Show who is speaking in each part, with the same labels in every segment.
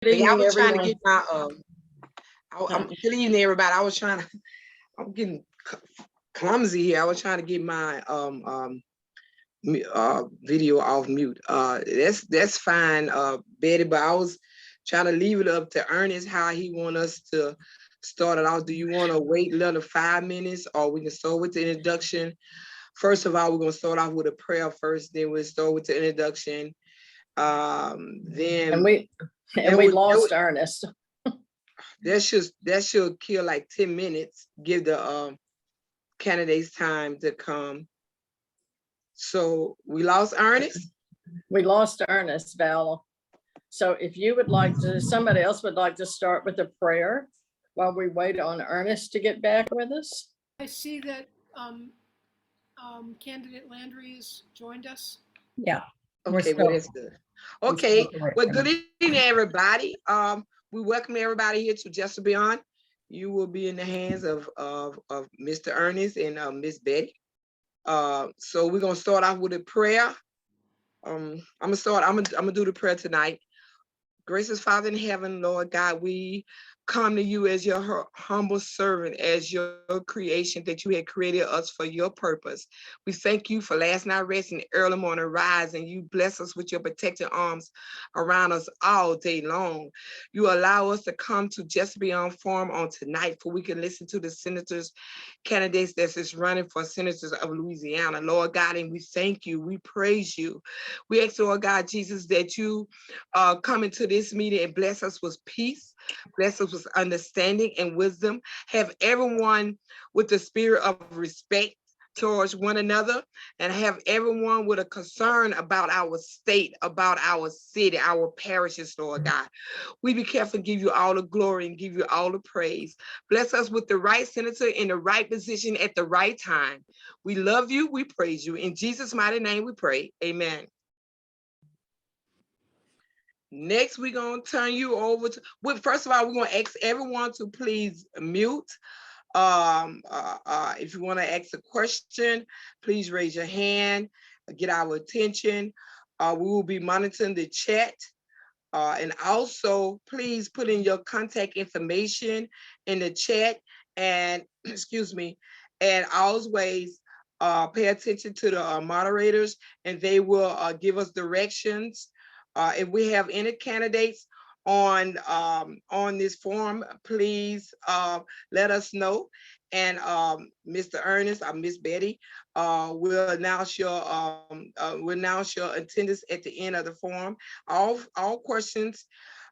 Speaker 1: Good
Speaker 2: Hey, I
Speaker 1: evening,
Speaker 2: was trying to
Speaker 1: everyone.
Speaker 2: get my good evening, everybody. I'm getting clumsy here. I was trying to get my video off mute. That's fine, Betty, but I was trying to leave it up to Ernest how he want us to start it off. Do you want to wait another 5 minutes, or we can start with the introduction? First of all, we're gonna start off with a prayer first, then we'll start with the introduction. Then
Speaker 1: And we
Speaker 2: that would,
Speaker 1: lost Ernest.
Speaker 2: that should kill like 10 minutes, give the candidates time to come. So we lost Ernest.
Speaker 1: We lost Ernest, Val. So if you would like to, somebody else would like to start with a prayer while we wait on Ernest to get back with us.
Speaker 3: I see that candidate Landry has joined us.
Speaker 1: Yeah.
Speaker 2: Okay, well, that's good. Okay, well, good evening, everybody. We welcome everybody here to Just Beyond. You will be in the hands of Mr. Ernest and Miss Betty. So we're gonna start off with a prayer. I'm gonna do the prayer tonight. Gracious Father in heaven, Lord God, we come to you as your humble servant, as your creation that you had created us for your purpose. We thank you for last night rest and early morning rise, and you bless us with your protecting arms around us all day long. You allow us to come to Just Beyond Forum on tonight, for we can listen to the senators, candidates that is running for senators of Louisiana, Lord God, and we thank you. We praise you. We ask, Lord God, Jesus, that you come into this meeting and bless us with peace, bless us with understanding and wisdom. Have everyone with the spirit of respect towards one another, and have everyone with a concern about our state, about our city, our parishes, Lord God. We be careful and give you all the glory and give you all the praise. Bless us with the right senator in the right position at the right time. We love you. We praise you. In Jesus' mighty name we pray. Amen. Next, we're going to turn you over to, well, first of all, we're going to ask everyone to please mute. If you want to ask a question, please raise your hand, get our attention. We will be monitoring the chat. And also, please put in your contact information in the chat, and excuse me, and always pay attention to the moderators, and they will give us directions. If we have any candidates on this forum, please let us know. And Mr. Ernest or Miss Betty will announce your attendance at the end of the forum. All questions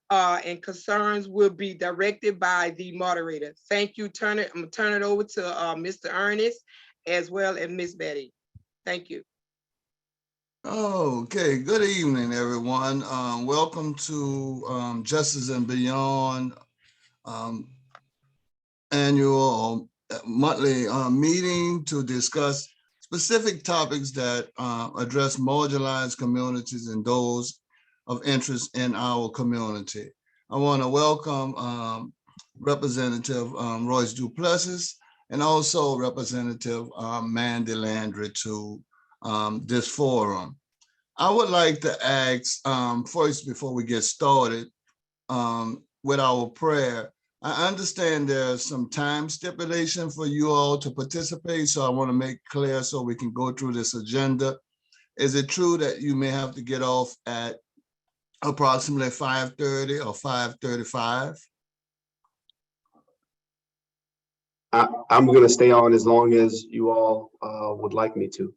Speaker 2: and concerns will be directed by the moderator. Thank you. I'm gonna turn it over to Mr. Ernest as well as Miss Betty. Thank you.
Speaker 4: Okay, good evening, everyone. Welcome to Justice and Beyond annual or monthly meeting to discuss specific topics that address marginalized communities and those of interest in our community. I want to welcome Representative Royce Duplessis and also Representative Mandy Landry to this forum. I would like to ask first, before we get started with our prayer, I understand there's some time stipulation for you all to participate, so I want to make clear so we can go through this agenda. Is it true that you may have to get off at approximately 5:30 or 5:35?
Speaker 5: I'm going to stay on as long as you all would like me to.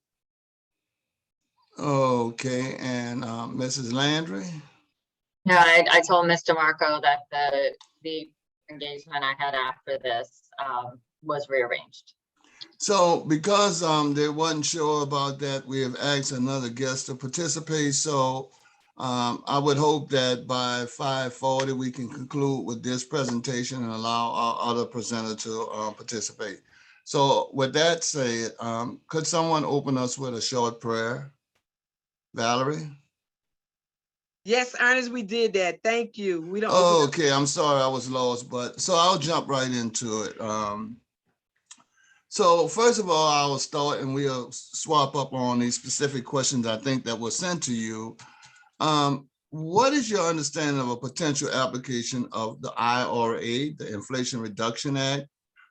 Speaker 4: Okay, and Mrs. Landry?
Speaker 6: No, I told Mr. Marco that the engagement I had after this was rearranged.
Speaker 4: So because they wasn't sure about that, we have asked another guest to participate. So I would hope that by 5:40 we can conclude with this presentation and allow our other presenter to participate. So with that said, could someone open us with a short prayer? Valerie?
Speaker 2: Yes, Ernest, we did that. Thank you. We don't.
Speaker 4: Oh, okay. I'm sorry, I was lost, but so I'll jump right into it. So first of all, I will start and we'll swap up on these specific questions I think that were sent to you. what is your understanding of a potential application of the IRA, the Inflation Reduction Act,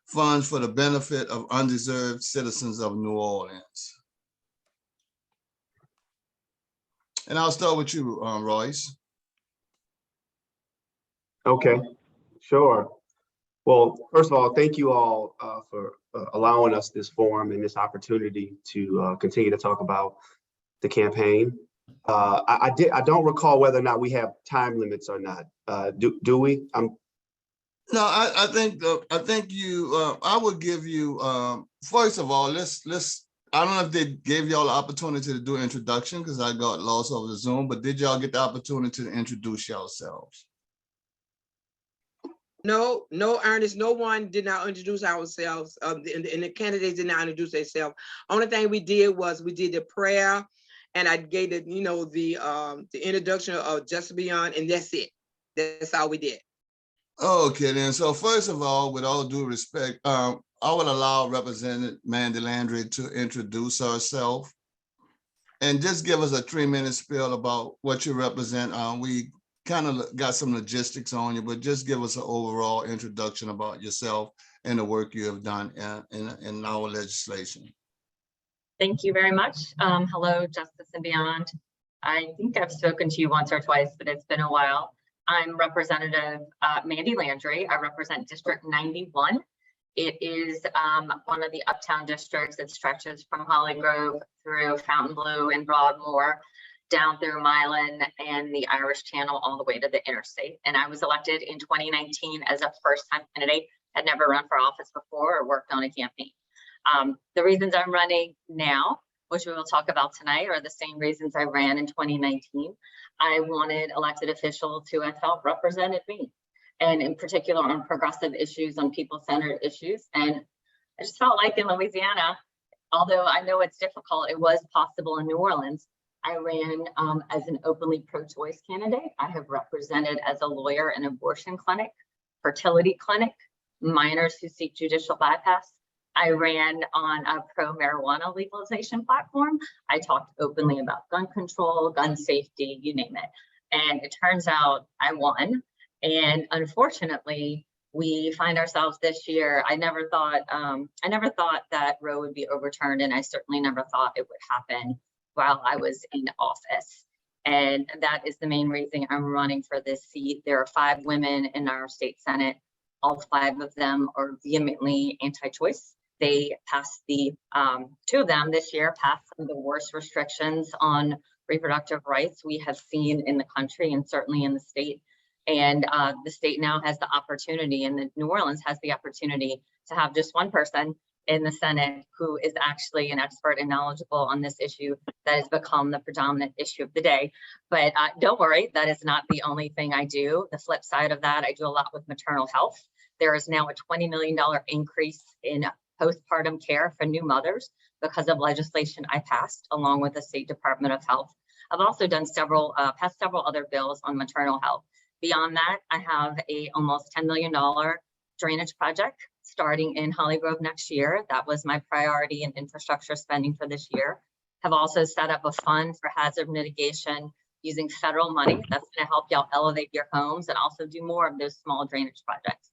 Speaker 4: funds for the benefit of undeserved citizens of New Orleans? And I'll start with you, Royce.
Speaker 5: Okay, sure. Well, first of all, thank you all for allowing us this forum and this opportunity to continue to talk about the campaign. I don't recall whether or not we have time limits or not. Do we?
Speaker 4: No, I think you. I would give you. First of all, let's. I don't know if they gave y'all the opportunity to do an introduction because I got lost over the Zoom. But did y'all get the opportunity to introduce yourselves?
Speaker 2: No, Ernest, no one did not introduce ourselves, and the candidates did not introduce themselves. Only thing we did was we did the prayer, and I gave the, the introduction of Just Beyond, and that's it. That's all we did.
Speaker 4: Okay, then. So first of all, with all due respect, I would allow Representative Mandy Landry to introduce herself and just give us a 3-minute spiel about what you represent. We kind of got some logistics on you, but just give us an overall introduction about yourself and the work you have done in our legislation.
Speaker 6: Thank you very much. Hello, Justice and Beyond. I think I've spoken to you once or twice, but it's been a while. I'm Representative Mandy Landry. I represent District 91. It is one of the uptown districts that stretches from Holly Grove through Fontainebleau and Broadmoor, down through Milan and the Irish Channel all the way to the interstate. And I was elected in 2019 as a first-time candidate. I'd never run for office before or worked on a campaign. The reasons I'm running now, which we will talk about tonight, are the same reasons I ran in 2019. I wanted elected officials who I felt represented me, and in particular on progressive issues, on people-centered issues. And I just felt like in Louisiana, although I know it's difficult, it was possible in New Orleans. I ran as an openly pro-choice candidate. I have represented as a lawyer an abortion clinic, fertility clinic, minors who seek judicial bypass. I ran on a pro-marijuana legalization platform. I talked openly about gun control, gun safety, you name it. And it turns out I won. And unfortunately, we find ourselves this year. I never thought that Roe would be overturned, and I certainly never thought it would happen while I was in office. And that is the main reason I'm running for this seat. There are 5 women in our state Senate. All 5 of them are vehemently anti-choice. They passed 2 of them this year passed some of the worst restrictions on reproductive rights we have seen in the country and certainly in the state. And the state now has the opportunity, and New Orleans has the opportunity to have just one person in the Senate who is actually an expert and knowledgeable on this issue that has become the predominant issue of the day. But don't worry, that is not the only thing I do. The flip side of that, I do a lot with maternal health. There is now a $20 million increase in postpartum care for new mothers because of legislation I passed along with the State Department of Health. I've also done passed several other bills on maternal health. Beyond that, I have a almost $10 million drainage project starting in Holly Grove next year. That was my priority in infrastructure spending for this year. Have also set up a fund for hazard mitigation using federal money. That's going to help y'all elevate your homes and also do more of those small drainage projects.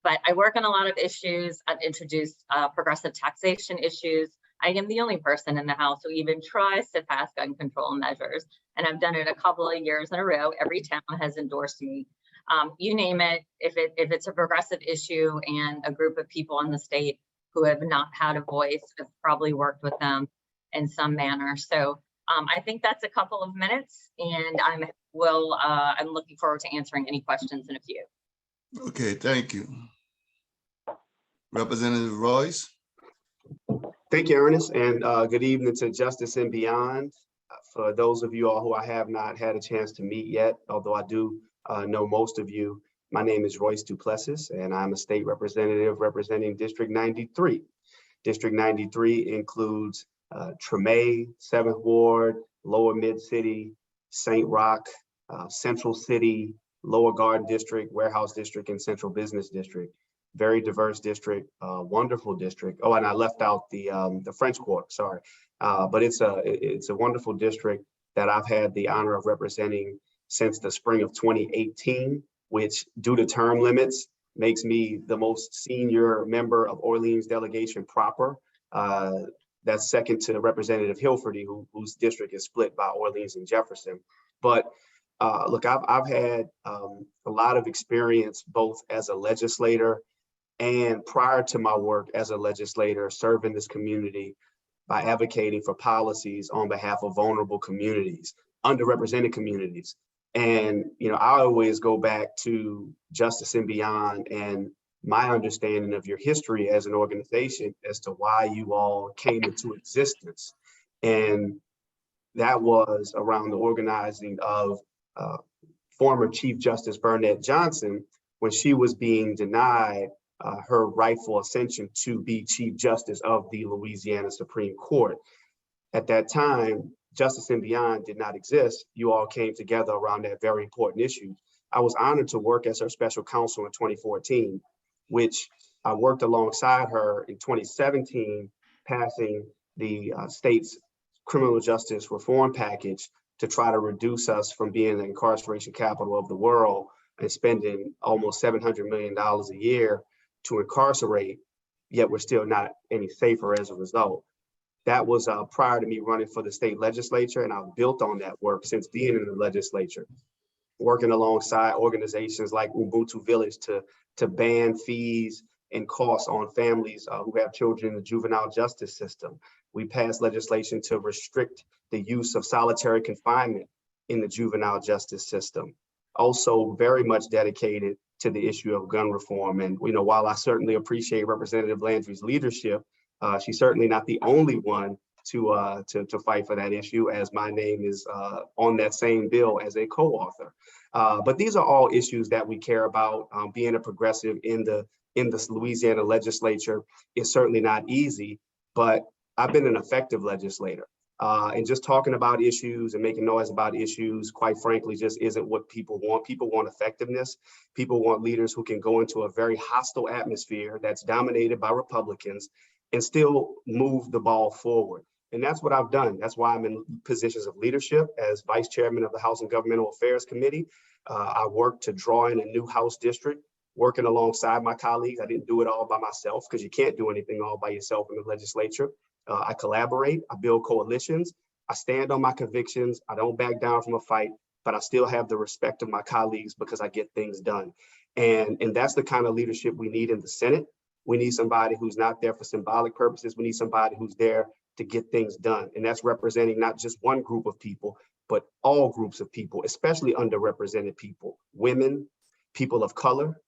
Speaker 6: But I work on a lot of issues. I've introduced progressive taxation issues. I am the only person in the House who even tries to pass gun control measures. And I've done it a couple of years in a row. Every town has endorsed me. You name it, if it's a progressive issue and a group of people in the state who have not had a voice, have probably worked with them in some manner. So I think that's a couple of minutes, and I'm looking forward to answering any questions in a few.
Speaker 4: Okay, thank you. Representative Royce.
Speaker 5: Thank you, Ernest, and good evening to Justice and Beyond. For those of you all who I have not had a chance to meet yet, although I do know most of you, my name is Royce Duplessis, and I'm a state representative representing District 93. District 93 includes Tremay, 7th Ward, Lower Mid-City, St. Roch, Central City, Lower Garden District, Warehouse District, and Central Business District. Very diverse district, wonderful district. Oh, and I left out the French Quarter, sorry. But it's a wonderful district that I've had the honor of representing since the spring of 2018, which due to term limits makes me the most senior member of Orleans delegation proper. That's second to Representative Hilferty, whose district is split by Orleans and Jefferson. But look, I've had a lot of experience both as a legislator and prior to my work as a legislator, serving this community by advocating for policies on behalf of vulnerable communities, underrepresented communities. And, you know, I always go back to Justice and Beyond and my understanding of your history as an organization as to why you all came into existence. And that was around the organizing of former Chief Justice Burnett Johnson when she was being denied her rightful ascension to be Chief Justice of the Louisiana Supreme Court. At that time, Justice and Beyond did not exist. You all came together around that very important issue. I was honored to work as her special counsel in 2014, which I worked alongside her in 2017, passing the state's criminal justice reform package to try to reduce us from being the incarceration capital of the world and spending almost $700 million a year to incarcerate, yet we're still not any safer as a result. That was prior to me running for the state legislature, and I've built on that work since being in the legislature, working alongside organizations like Ubuntu Village to ban fees and costs on families who have children in the juvenile justice system. We passed legislation to restrict the use of solitary confinement in the juvenile justice system. Also very much dedicated to the issue of gun reform. And, you know, while I certainly appreciate Representative Landry's leadership, she's certainly not the only one to fight for that issue, as my name is on that same bill as a co-author. But these are all issues that we care about. Being a progressive in the Louisiana legislature is certainly not easy, but I've been an effective legislator. And just talking about issues and making noise about issues, quite frankly, just isn't what people want. People want effectiveness. People want leaders who can go into a very hostile atmosphere that's dominated by Republicans and still move the ball forward. And that's what I've done. That's why I'm in positions of leadership as vice chairman of the House and Governmental Affairs Committee. I worked to draw in a new House district, working alongside my colleagues. I didn't do it all by myself because you can't do anything all by yourself in the legislature. I collaborate, I build coalitions, I stand on my convictions, I don't back down from a fight, but I still have the respect of my colleagues because I get things done. And that's the kind of leadership we need in the Senate. We need somebody who's not there for symbolic purposes. We need somebody who's there to get things done. And that's representing not just one group of people, but all groups of people, especially underrepresented people, women, people of color,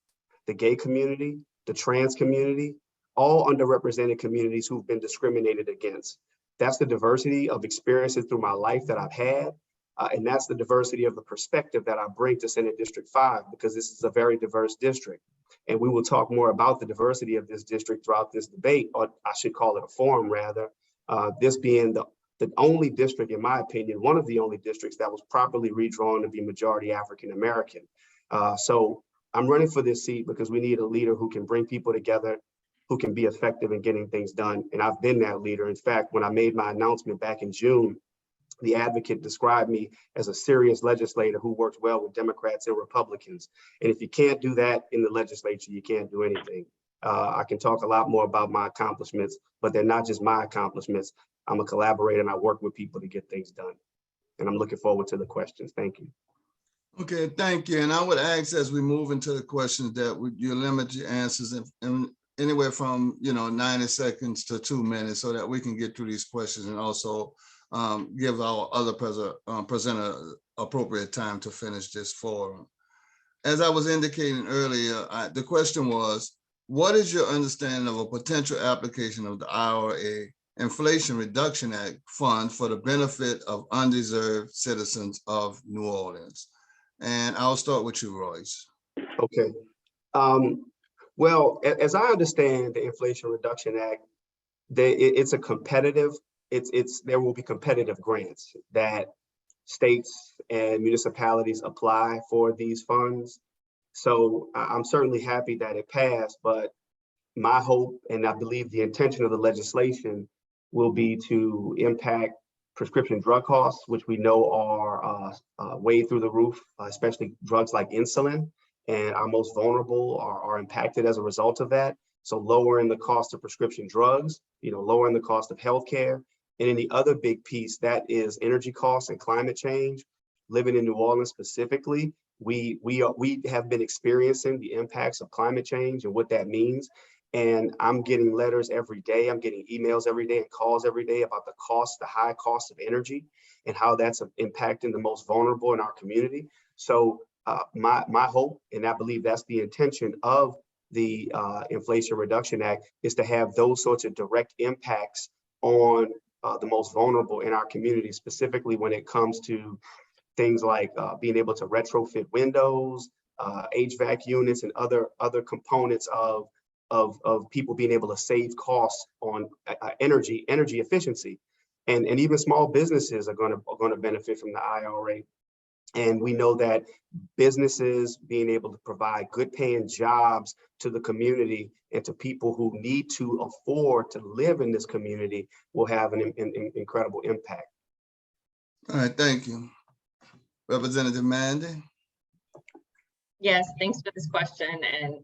Speaker 5: the gay community, the trans community, all underrepresented communities who've been discriminated against. That's the diversity of experiences through my life that I've had. And that's the diversity of the perspective that I bring to Senate District 5, because this is a very diverse district. And we will talk more about the diversity of this district throughout this debate, or I should call it a forum rather, this being the only district, in my opinion, one of the only districts that was properly redrawn to be majority African-American. So I'm running for this seat because we need a leader who can bring people together, who can be effective in getting things done. And I've been that leader. In fact, when I made my announcement back in June, the Advocate described me as a serious legislator who works well with Democrats and Republicans. And if you can't do that in the legislature, you can't do anything. I can talk a lot more about my accomplishments, but they're not just my accomplishments. I'm a collaborator and I work with people to get things done. And I'm looking forward to the questions. Thank you.
Speaker 4: Okay, thank you. And I would ask as we move into the questions that you limit your answers and anywhere from 90 seconds to 2 minutes so that we can get through these questions and also give our other presenter appropriate time to finish this forum. As I was indicating earlier, the question was, what is your understanding of a potential application of the IRA Inflation Reduction Act funds for the benefit of undeserved citizens of New Orleans? And I'll start with you, Royce.
Speaker 5: Okay. Well, as I understand the Inflation Reduction Act, it's a competitive, there will be competitive grants that states and municipalities apply for these funds. So I'm certainly happy that it passed, but my hope, and I believe the intention of the legislation will be to impact prescription drug costs, which we know are way through the roof, especially drugs like insulin, and our most vulnerable are impacted as a result of that. So lowering the cost of prescription drugs, lowering the cost of healthcare. And then the other big piece, that is energy costs and climate change. Living in New Orleans specifically, we have been experiencing the impacts of climate change and what that means. And I'm getting letters every day. I'm getting emails every day and calls every day about the high cost of energy and how that's impacting the most vulnerable in our community. So my hope, and I believe that's the intention of the Inflation Reduction Act, is to have those sorts of direct impacts on the most vulnerable in our community, specifically when it comes to things like being able to retrofit windows, HVAC units, and other components of people being able to save costs on energy efficiency. And even small businesses are going to benefit from the IRA. And we know that businesses being able to provide good paying jobs to the community and to people who need to afford to live in this community will have an incredible impact.
Speaker 4: All right, thank you. Representative Mandy?
Speaker 6: Yes, thanks for this question. And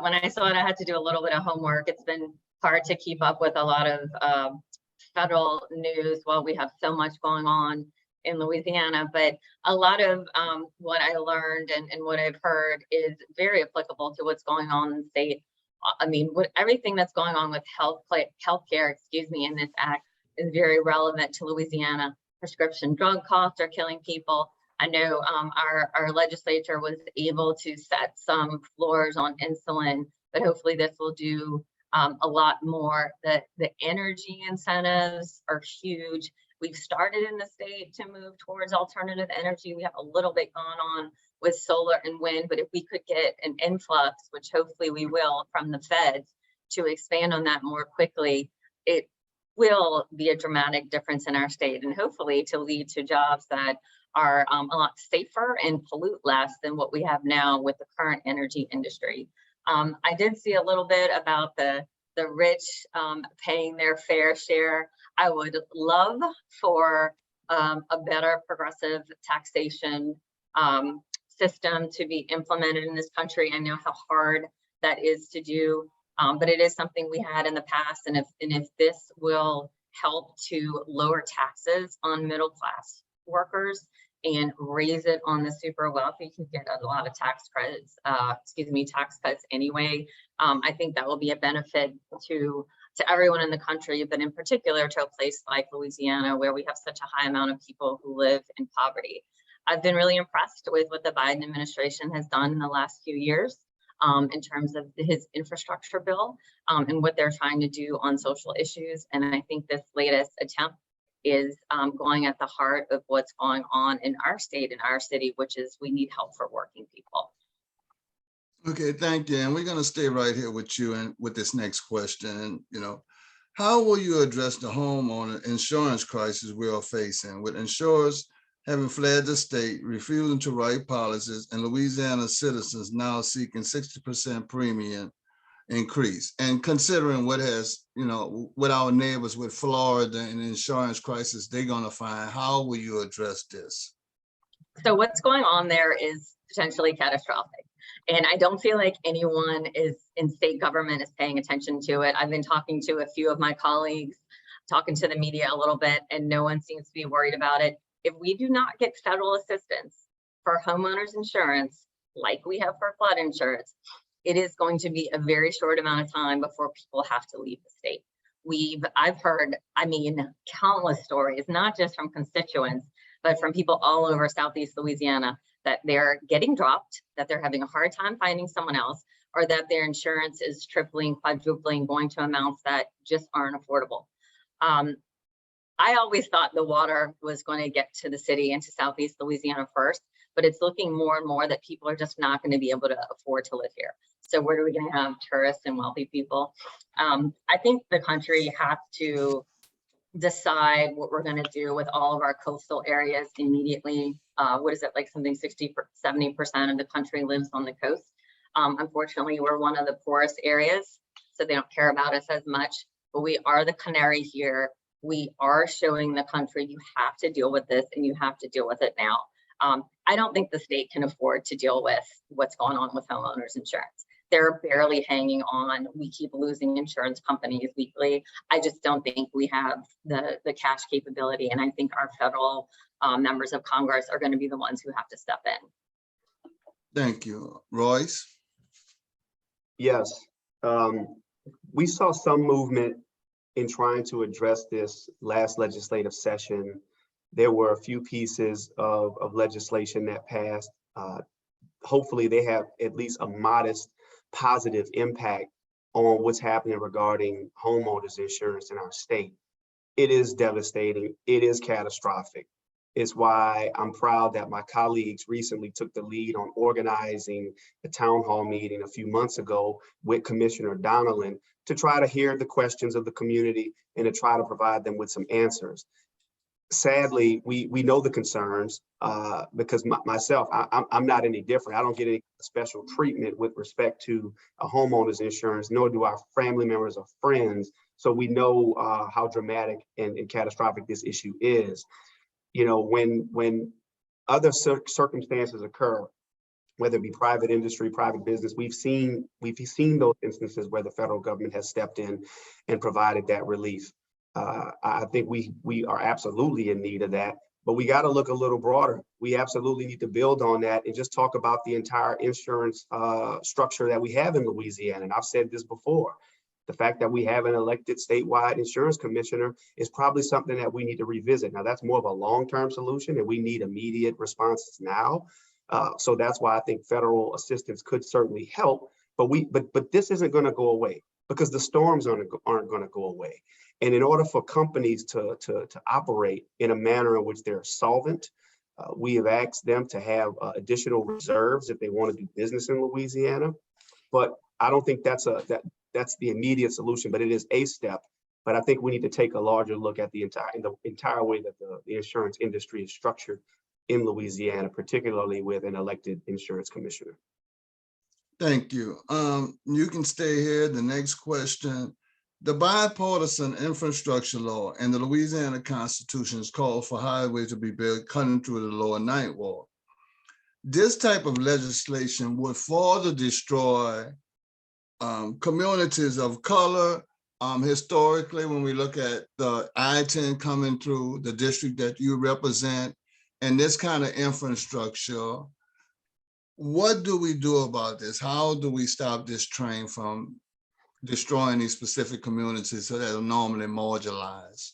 Speaker 6: when I saw it, I had to do a little bit of homework. It's been hard to keep up with a lot of federal news while we have so much going on in Louisiana, but a lot of what I learned and what I've heard is very applicable to what's going on in the state. I mean, everything that's going on with healthcare, in this act is very relevant to Louisiana. Prescription drug costs are killing people. I know our legislature was able to set some floors on insulin, but hopefully this will do a lot more. The energy incentives are huge. We've started in the state to move towards alternative energy. We have a little bit going on with solar and wind, but if we could get an influx, which hopefully we will, from the feds to expand on that more quickly, it will be a dramatic difference in our state, and hopefully to lead to jobs that are a lot safer and pollute less than what we have now with the current energy industry. I did see a little bit about the rich paying their fair share. I would love for a better progressive taxation system to be implemented in this country. I know how hard that is to do, but it is something we had in the past. And if this will help to lower taxes on middle class workers and raise it on the super wealthy who get a lot of tax credits, tax cuts anyway, I think that will be a benefit to everyone in the country, but in particular to a place like Louisiana, where we have such a high amount of people who live in poverty. I've been really impressed with what the Biden administration has done in the last few years in terms of his infrastructure bill and what they're trying to do on social issues. And I think this latest attempt is going at the heart of what's going on in our state, in our city, which is we need help for working people.
Speaker 4: Okay, thank you. And we're going to stay right here with you and with this next question. And, how will you address the homeowner insurance crisis we are facing, with insurers having fled the state, refusing to write policies, and Louisiana citizens now seeking 60% premium increase? And considering what with our neighbors with Florida and the insurance crisis they're going to find, how will you address this?
Speaker 6: So what's going on there is potentially catastrophic. And I don't feel like anyone in state government is paying attention to it. I've been talking to a few of my colleagues, talking to the media a little bit, and no one seems to be worried about it. If we do not get federal assistance for homeowners insurance, like we have for flood insurance, it is going to be a very short amount of time before people have to leave the state. I've heard, countless stories, not just from constituents, but from people all over Southeast Louisiana, that they're getting dropped, that they're having a hard time finding someone else, or that their insurance is tripling, quadrupling, going to amounts that just aren't affordable. I always thought the water was going to get to the city and to Southeast Louisiana first, but it's looking more and more that people are just not going to be able to afford to live here. So where are we going to have tourists and wealthy people? I think the country has to decide what we're going to do with all of our coastal areas immediately. What is it, like something 60-70% of the country lives on the coast? Unfortunately, we're one of the poorest areas, so they don't care about us as much, but we are the canary here We are showing the country you have to deal with this and you have to deal with it now. I don't think the state can afford to deal with what's going on with homeowners insurance. They're barely hanging on. We keep losing insurance companies weekly. I just don't think we have the cash capability. And I think our federal members of Congress are going to be the ones who have to step in.
Speaker 4: Thank you. Royce?
Speaker 5: Yes, we saw some movement in trying to address this last legislative session. There were a few pieces of legislation that passed. Hopefully they have at least a modest positive impact on what's happening regarding homeowners insurance in our state. It is devastating. It is catastrophic. It's why I'm proud that my colleagues recently took the lead on organizing a town hall meeting a few months ago with Commissioner Donnellan to try to hear the questions of the community and to try to provide them with some answers. Sadly, we know the concerns because myself, I'm not any different. I don't get any special treatment with respect to a homeowner's insurance, nor do our family members or friends. So we know how dramatic and catastrophic this issue is. You know, when other circumstances occur, whether it be private industry, private business, we've seen those instances where the federal government has stepped in and provided that relief. I think we are absolutely in need of that, but we got to look a little broader. We absolutely need to build on that and just talk about the entire insurance structure that we have in Louisiana. And I've said this before, the fact that we have an elected statewide insurance commissioner is probably something that we need to revisit. Now, that's more of a long-term solution and we need immediate responses now. So that's why I think federal assistance could certainly help, but this isn't going to go away because the storms aren't going to go away. And in order for companies to operate in a manner in which they're solvent, we have asked them to have additional reserves if they want to do business in Louisiana. But I don't think that's the immediate solution, but it is a step. But I think we need to take a larger look at the entire way that the insurance industry is structured in Louisiana, particularly with an elected insurance commissioner.
Speaker 4: Thank you. You can stay here. The next question. The bipartisan infrastructure law and the Louisiana Constitution call for highways to be built cutting through the lower Ninth Ward. This type of legislation would further destroy communities of color. Historically, when we look at the I-10 coming through the district that you represent and this kind of infrastructure, what do we do about this? How do we stop this train from destroying these specific communities so that are normally marginalized?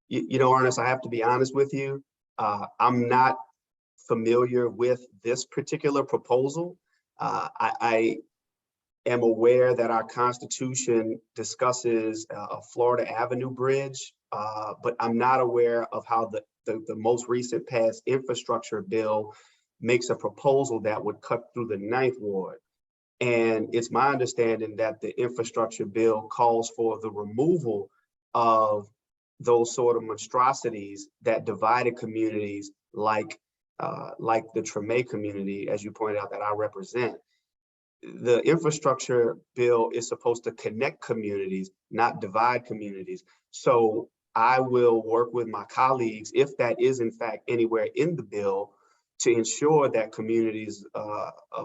Speaker 5: You know, Ernest, I have to be honest with you. I'm not familiar with this particular proposal. I am aware that our Constitution discusses a Florida Avenue bridge, but I'm not aware of how the most recent passed infrastructure bill makes a proposal that would cut through the Ninth Ward. And it's my understanding that the infrastructure bill calls for the removal of those sort of monstrosities that divided communities like the Treme community, as you pointed out, that I represent. The infrastructure bill is supposed to connect communities, not divide communities. So I will work with my colleagues, if that is in fact anywhere in the bill, to ensure that communities,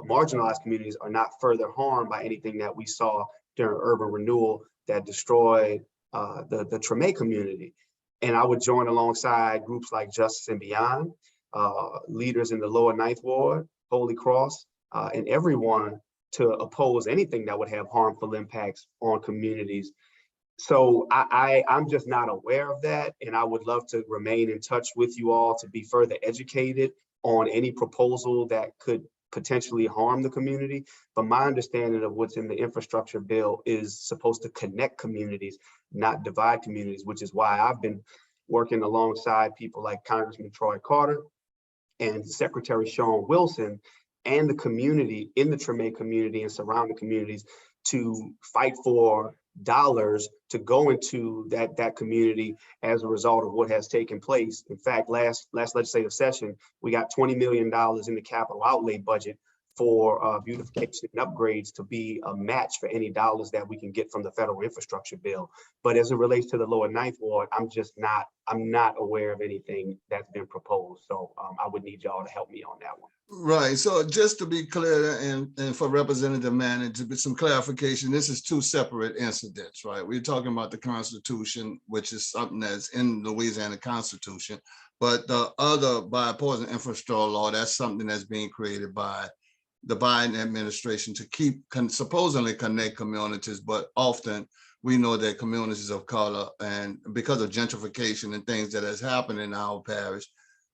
Speaker 5: marginalized communities, are not further harmed by anything that we saw during urban renewal that destroyed the Treme community. And I would join alongside groups like Justice and Beyond, leaders in the lower Ninth Ward, Holy Cross, and everyone to oppose anything that would have harmful impacts on communities. So I'm just not aware of that. And I would love to remain in touch with you all to be further educated on any proposal that could potentially harm the community. But my understanding of what's in the infrastructure bill is supposed to connect communities, not divide communities, which is why I've been working alongside people like Congressman Troy Carter and Secretary Sean Wilson and the community in the Treme community and surrounding communities to fight for dollars to go into that community as a result of what has taken place. In fact, last legislative session, we got $20 million in the capital outlay budget for beautification and upgrades to be a match for any dollars that we can get from the federal infrastructure bill. But as it relates to the lower ninth ward, I'm not aware of anything that's been proposed. So I would need y'all to help me on that one.
Speaker 4: Right. So just to be clear and for Representative Manning to get some clarification, this is two separate incidents, right? We're talking about the Constitution, which is something that's in the Louisiana Constitution, but the other bipartisan infrastructure law, that's something that's being created by the Biden administration to keep supposedly connect communities, but often we know that communities of color, and because of gentrification and things that has happened in our parish,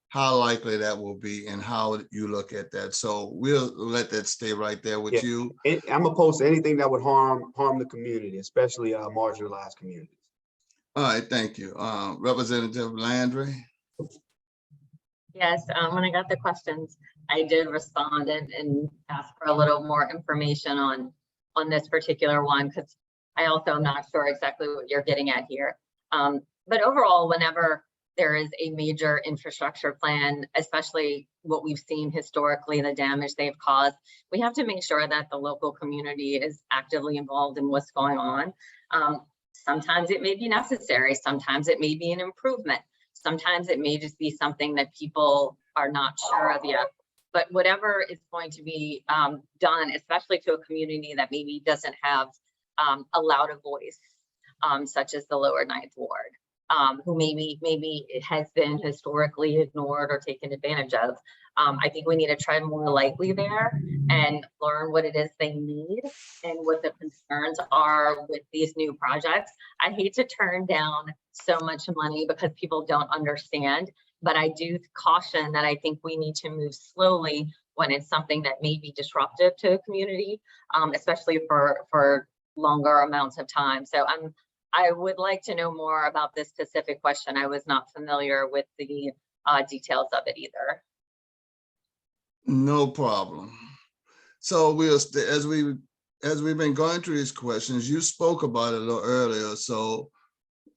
Speaker 4: how likely that will be and how you look at that. So we'll let that stay right there with you.
Speaker 5: I'm opposed to anything that would harm the community, especially marginalized communities.
Speaker 4: All right, thank you. Representative Landry.
Speaker 6: Yes, when I got the questions, I did respond and ask for a little more information on this particular one, because I also am not sure exactly what you're getting at here. But overall, whenever there is a major infrastructure plan, especially what we've seen historically, the damage they've caused, we have to make sure that the local community is actively involved in what's going on. Sometimes it may be necessary, sometimes it may be an improvement. Sometimes it may just be something that people are not sure of yet, but whatever is going to be done, especially to a community that maybe doesn't have a louder voice, such as the lower ninth ward, who maybe it has been historically ignored or taken advantage of. I think we need to tread more lightly there and learn what it is they need and what the concerns are with these new projects. I hate to turn down so much money because people don't understand, but I do caution that I think we need to move slowly when it's something that may be disruptive to a community, especially for longer amounts of time. So I would like to know more about this specific question. I was not familiar with the details of it either.
Speaker 4: No problem. So we'll as we've been going through these questions, you spoke about it a little earlier. So,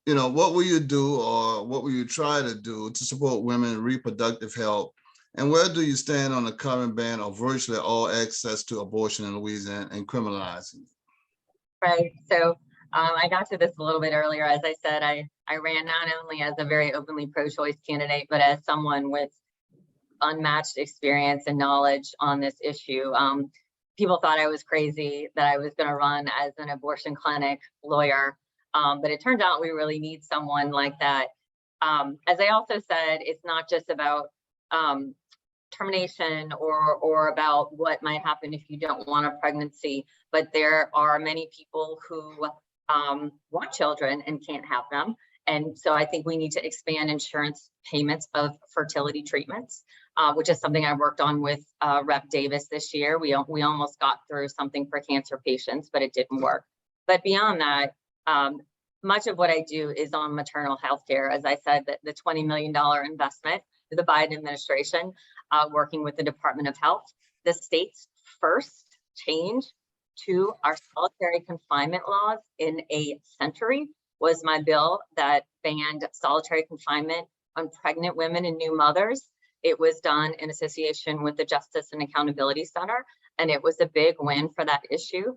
Speaker 4: you know, what will you do or what will you try to do to support women's reproductive health? And where do you stand on the current ban of virtually all access to abortion in Louisiana and criminalizing it?
Speaker 6: Right. So I got to this a little bit earlier. As I said, I ran not only as a very openly pro-choice candidate, but as someone with unmatched experience and knowledge on this issue. People thought I was crazy that I was going to run as an abortion clinic lawyer, but it turns out we really need someone like that. As I also said, it's not just about termination or about what might happen if you don't want a pregnancy, but there are many people who want children and can't have them. And so I think we need to expand insurance payments of fertility treatments, which is something I worked on with Rep. Davis this year. We almost got through something for cancer patients, but it didn't work. But beyond that, much of what I do is on maternal health care. As I said, the $20 million investment to the Biden administration, working with the Department of Health, the state's first change to our solitary confinement laws in a century was my bill that banned solitary confinement on pregnant women and new mothers. It was done in association with the Justice and Accountability Center, and it was a big win for that issue.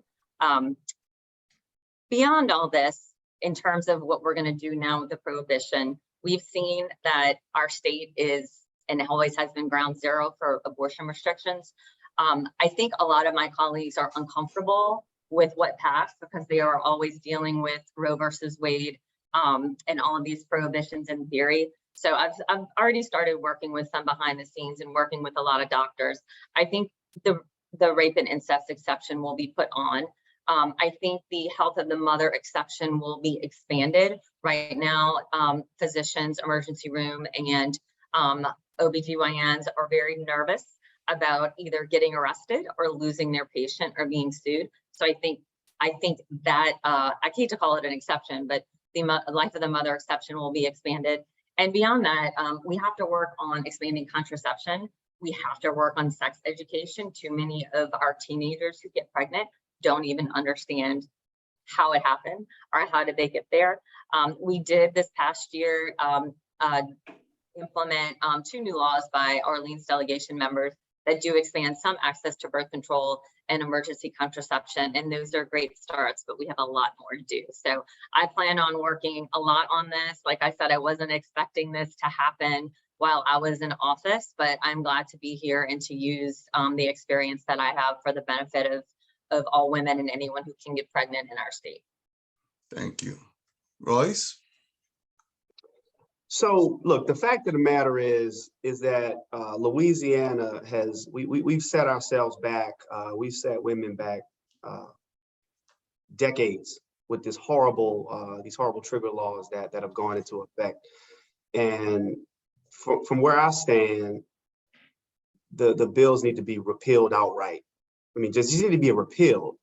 Speaker 6: Beyond all this, in terms of what we're going to do now with the prohibition, we've seen that our state is and always has been ground zero for abortion restrictions. I think a lot of my colleagues are uncomfortable with what passed because they are always dealing with Roe versus Wade and all of these prohibitions in theory. So I've already started working with some behind the scenes and working with a lot of doctors. I think the rape and incest exception will be put on. I think the health of the mother exception will be expanded. Right now, physicians, emergency room, and OBGYNs are very nervous about either getting arrested or losing their patient or being sued. So I think that I hate to call it an exception, but the life of the mother exception will be expanded. And beyond that, we have to work on expanding contraception. We have to work on sex education. Too many of our teenagers who get pregnant don't even understand how it happened or how did they get there. We did this past year implement 2 new laws by Arlene's delegation members that do expand some access to birth control and emergency contraception. And those are great starts, but we have a lot more to do. So I plan on working a lot on this. Like I said, I wasn't expecting this to happen while I was in office, but I'm glad to be here and to use the experience that I have for the benefit of all women and anyone who can get pregnant in our state.
Speaker 4: Thank you. Royce?
Speaker 5: So look, the fact of the matter is that Louisiana has, we've set ourselves back, we've set women back decades with these horrible trigger laws that have gone into effect. And from where I stand, the bills need to be repealed outright. I mean, just need to be repealed.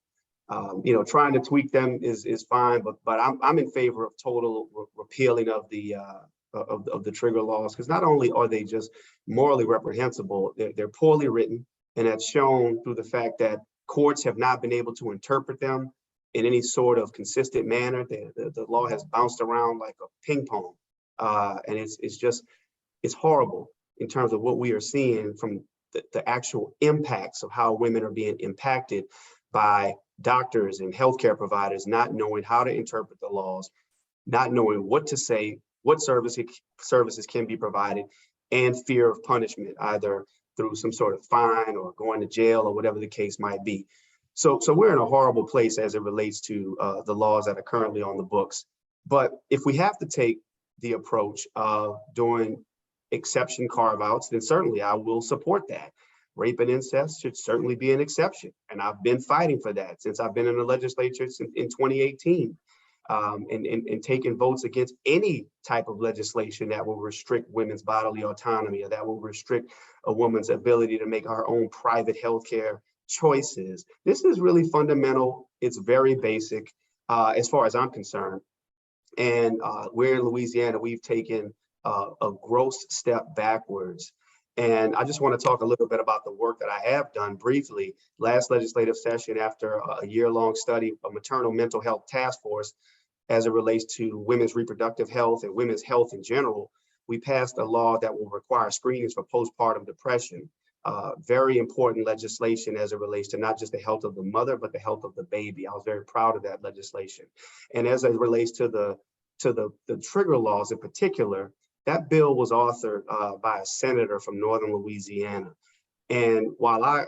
Speaker 5: You know, trying to tweak them is fine, but I'm in favor of total repealing of the trigger laws, because not only are they just morally reprehensible, they're poorly written, and that's shown through the fact that courts have not been able to interpret them in any sort of consistent manner. The law has bounced around like a ping pong, and it's horrible in terms of what we are seeing from the actual impacts of how women are being impacted by doctors and healthcare providers not knowing how to interpret the laws, not knowing what to say, what services can be provided, and fear of punishment, either through some sort of fine or going to jail or whatever the case might be. So we're in a horrible place as it relates to the laws that are currently on the books. But if we have to take the approach of doing exception carve-outs, then certainly I will support that. Rape and incest should certainly be an exception. And I've been fighting for that since I've been in the legislature in 2018. And taking votes against any type of legislation that will restrict women's bodily autonomy, or that will restrict a woman's ability to make her own private healthcare choices. This is really fundamental. It's very basic as far as I'm concerned. And we're in Louisiana, we've taken a gross step backwards. And I just want to talk a little bit about the work that I have done briefly. Last legislative session, after a year-long study, a maternal mental health task force as it relates to women's reproductive health and women's health in general, we passed a law that will require screenings for postpartum depression. Very important legislation as it relates to not just the health of the mother, but the health of the baby. I was very proud of that legislation. And as it relates to the trigger laws in particular, that bill was authored by a senator from Northern Louisiana. And while I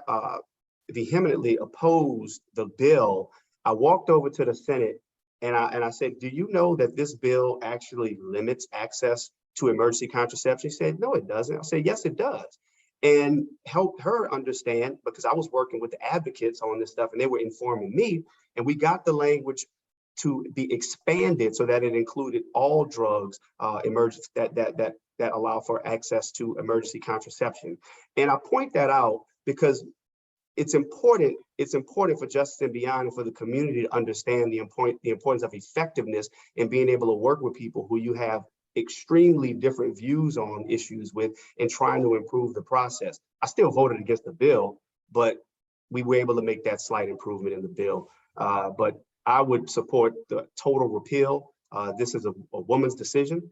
Speaker 5: vehemently opposed the bill, I walked over to the Senate and I said, do you know that this bill actually limits access to emergency contraception? She said, no, it doesn't. I said, yes, it does. And helped her understand, because I was working with the advocates on this stuff and they were informing me, and we got the language to be expanded so that it included all drugs that allow for access to emergency contraception. And I point that out because it's important for Justice and Beyond and for the community to understand the importance of effectiveness in being able to work with people who you have extremely different views on issues with and trying to improve the process. I still voted against the bill, but we were able to make that slight improvement in the bill. But I would support the total repeal. This is a woman's decision.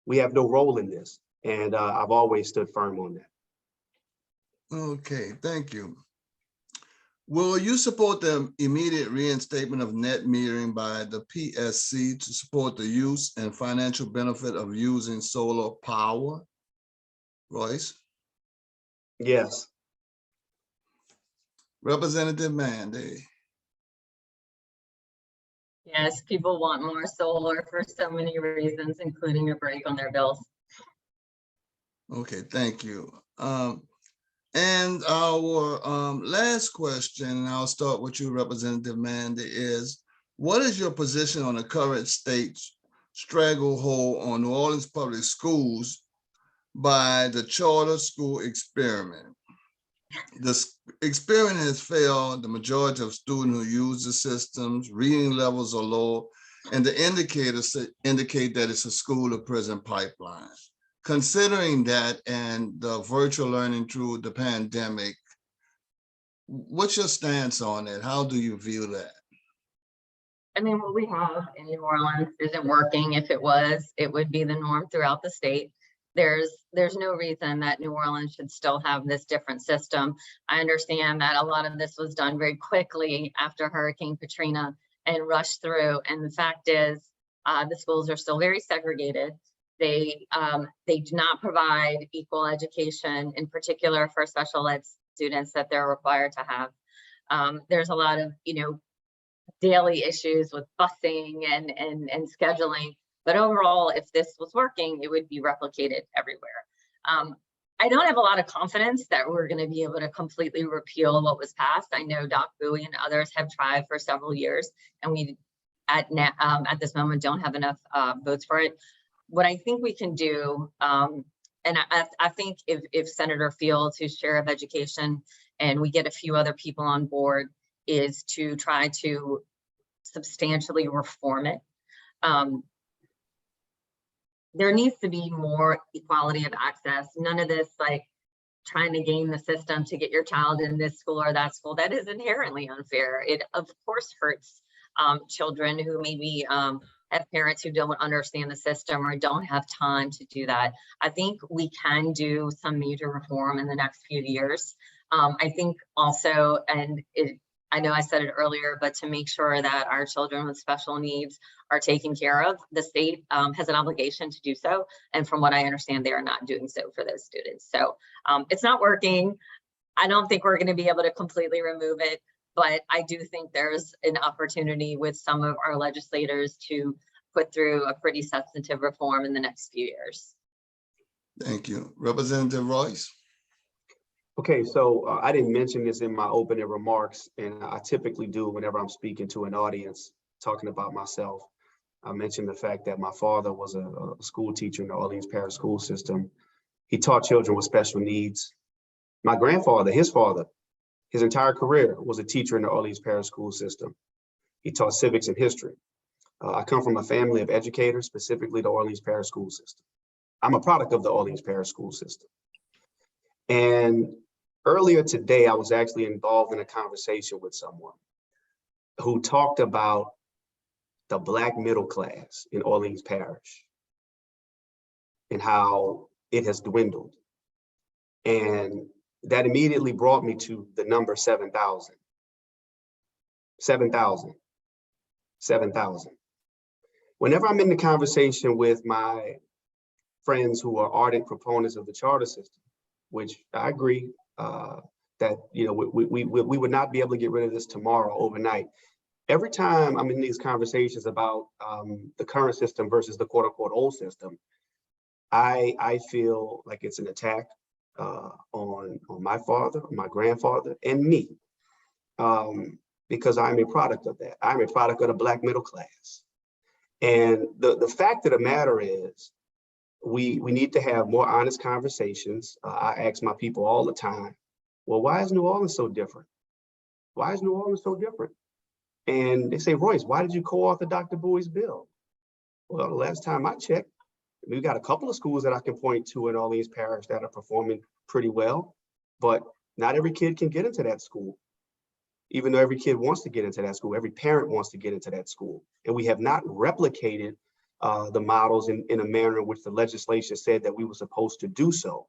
Speaker 5: We have no role in this. And I've always stood firm on that.
Speaker 4: Okay, thank you. Will you support the immediate reinstatement of net metering by the PSC to support the use and financial benefit of using solar power? Royce?
Speaker 5: Yes.
Speaker 4: Representative Mandy?
Speaker 6: Yes, people want more solar for so many reasons, including a break on their bills.
Speaker 4: Okay, thank you. And our last question, and I'll start with you, Representative Mandy, is what is your position on the current state straggle hold on New Orleans public schools by the charter school experiment? This experiment has failed. The majority of students who use the systems, reading levels are low, and the indicators indicate that it's a school to prison pipeline. Considering that and the virtual learning through the pandemic, what's your stance on it? How do you view that?
Speaker 6: I mean, what we have in New Orleans isn't working. If it was, it would be the norm throughout the state. there's no reason that New Orleans should still have this different system. I understand that a lot of this was done very quickly after Hurricane Katrina and rushed through. And the fact is, the schools are still very segregated. They do not provide equal education, in particular for special ed students that they're required to have. There's a lot of, daily issues with busing and scheduling. But overall, if this was working, it would be replicated everywhere. I don't have a lot of confidence that we're going to be able to completely repeal what was passed. I know Doc Bowie and others have tried for several years, and we at this moment don't have enough votes for it. What I think we can do, and I think if Senator Fields, who's chair of education, and we get a few other people on board, is to try to substantially reform it. There needs to be more equality of access. None of this like trying to game the system to get your child in this school or that school. That is inherently unfair. It of course hurts children who maybe have parents who don't understand the system or don't have time to do that. I think we can do some major reform in the next few years. I think also, I know I said it earlier, but to make sure that our children with special needs are taken care of, the state has an obligation to do so. And from what I understand, they are not doing so for those students. So it's not working. I don't think we're going to be able to completely remove it, but I do think there's an opportunity with some of our legislators to put through a pretty substantive reform in the next few years.
Speaker 4: Thank you. Representative Royce.
Speaker 5: Okay, so I didn't mention this in my opening remarks, and I typically do whenever I'm speaking to an audience, talking about myself. I mentioned the fact that my father was a school teacher in the Orleans Parish school system. He taught children with special needs. My grandfather, his father, his entire career was a teacher in the Orleans Parish school system. He taught civics and history. I come from a family of educators, specifically the Orleans Parish school system. I'm a product of the Orleans Parish school system. And earlier today, I was actually involved in a conversation with someone who talked about the Black middle class in Orleans Parish and how it has dwindled. And that immediately brought me to the number 7,000. 7,000. 7,000. Whenever I'm in the conversation with my friends who are ardent proponents of the charter system, which I agree that we would not be able to get rid of this tomorrow overnight. Every time I'm in these conversations about the current system versus the quote unquote old system, I feel like it's an attack on my father, my grandfather, and me, because I'm a product of that. I'm a product of the Black middle class. And the fact of the matter is, we need to have more honest conversations. I ask my people all the time, well, why is New Orleans so different? Why is New Orleans so different? And they say, Royce, why did you co-author Dr. Bowie's bill? Well, the last time I checked, we've got a couple of schools that I can point to in Orleans Parish that are performing pretty well, but not every kid can get into that school. Even though every kid wants to get into that school, every parent wants to get into that school. And we have not replicated the models in a manner in which the legislation said that we were supposed to do so.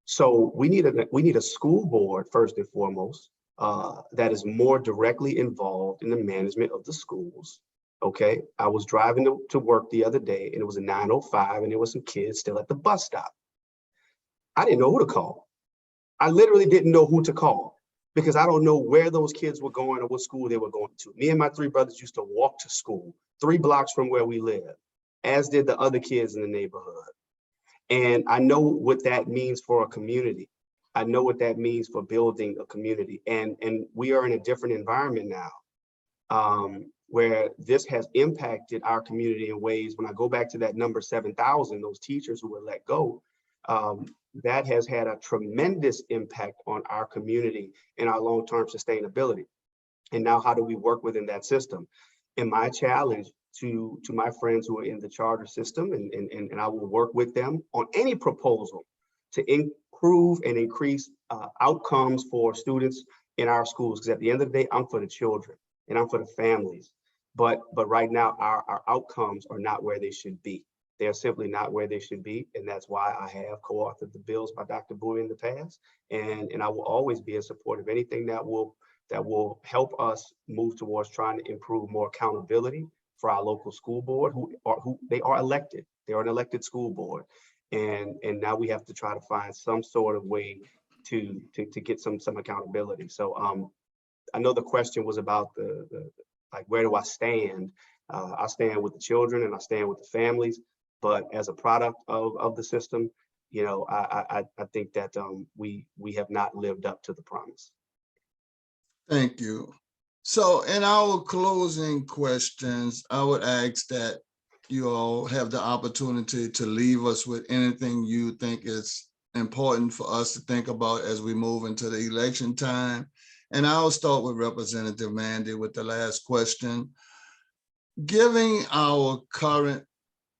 Speaker 5: So we need a school board, first and foremost, that is more directly involved in the management of the schools. Okay, I was driving to work the other day and it was a 9:05 and there were some kids still at the bus stop. I didn't know who to call. I literally didn't know who to call because I don't know where those kids were going or what school they were going to. Me and my three brothers used to walk to school 3 blocks from where we live, as did the other kids in the neighborhood. And I know what that means for a community. I know what that means for building a community. And we are in a different environment now, where this has impacted our community in ways. When I go back to that number 7,000, those teachers who were let go, that has had a tremendous impact on our community and our long-term sustainability. And now how do we work within that system? And my challenge to my friends who are in the charter system, and I will work with them on any proposal to improve and increase outcomes for students in our schools. Because at the end of the day, I'm for the children and I'm for the families. But right now, our outcomes are not where they should be. They're simply not where they should be. And that's why I have co-authored the bills by Dr. Bowie in the past. And I will always be in support of anything that will help us move towards trying to improve more accountability for our local school board, who they are elected. They're an elected school board. And now we have to try to find some sort of way to get some accountability. So I know the question was about the like, where do I stand? I stand with the children and I stand with the families, but as a product of the system, you know, I think that we have not lived up to the promise.
Speaker 4: Thank you. So in our closing questions, I would ask that you all have the opportunity to leave us with anything you think is important for us to think about as we move into the election time. And I'll start with Representative Mandy with the last question. Given our current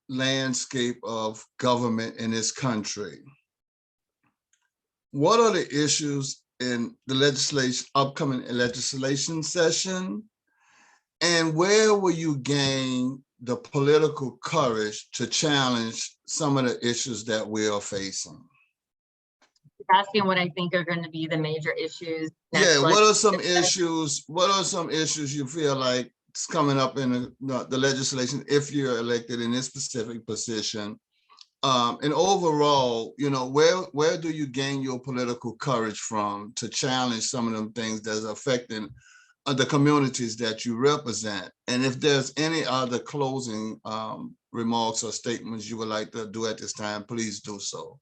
Speaker 4: landscape of government in this country, what are the issues in the upcoming legislation session? And where will you gain the political courage to challenge some of the issues that we are facing?
Speaker 6: Asking what I think are going to be the major issues.
Speaker 4: Yeah, what are some issues? What are some issues you feel like it's coming up in the legislation if you're elected in this specific position? And overall, you know, where do you gain your political courage from to challenge some of them things that's affecting the communities that you represent? And if there's any other closing remarks or statements you would like to do at this time, please do so.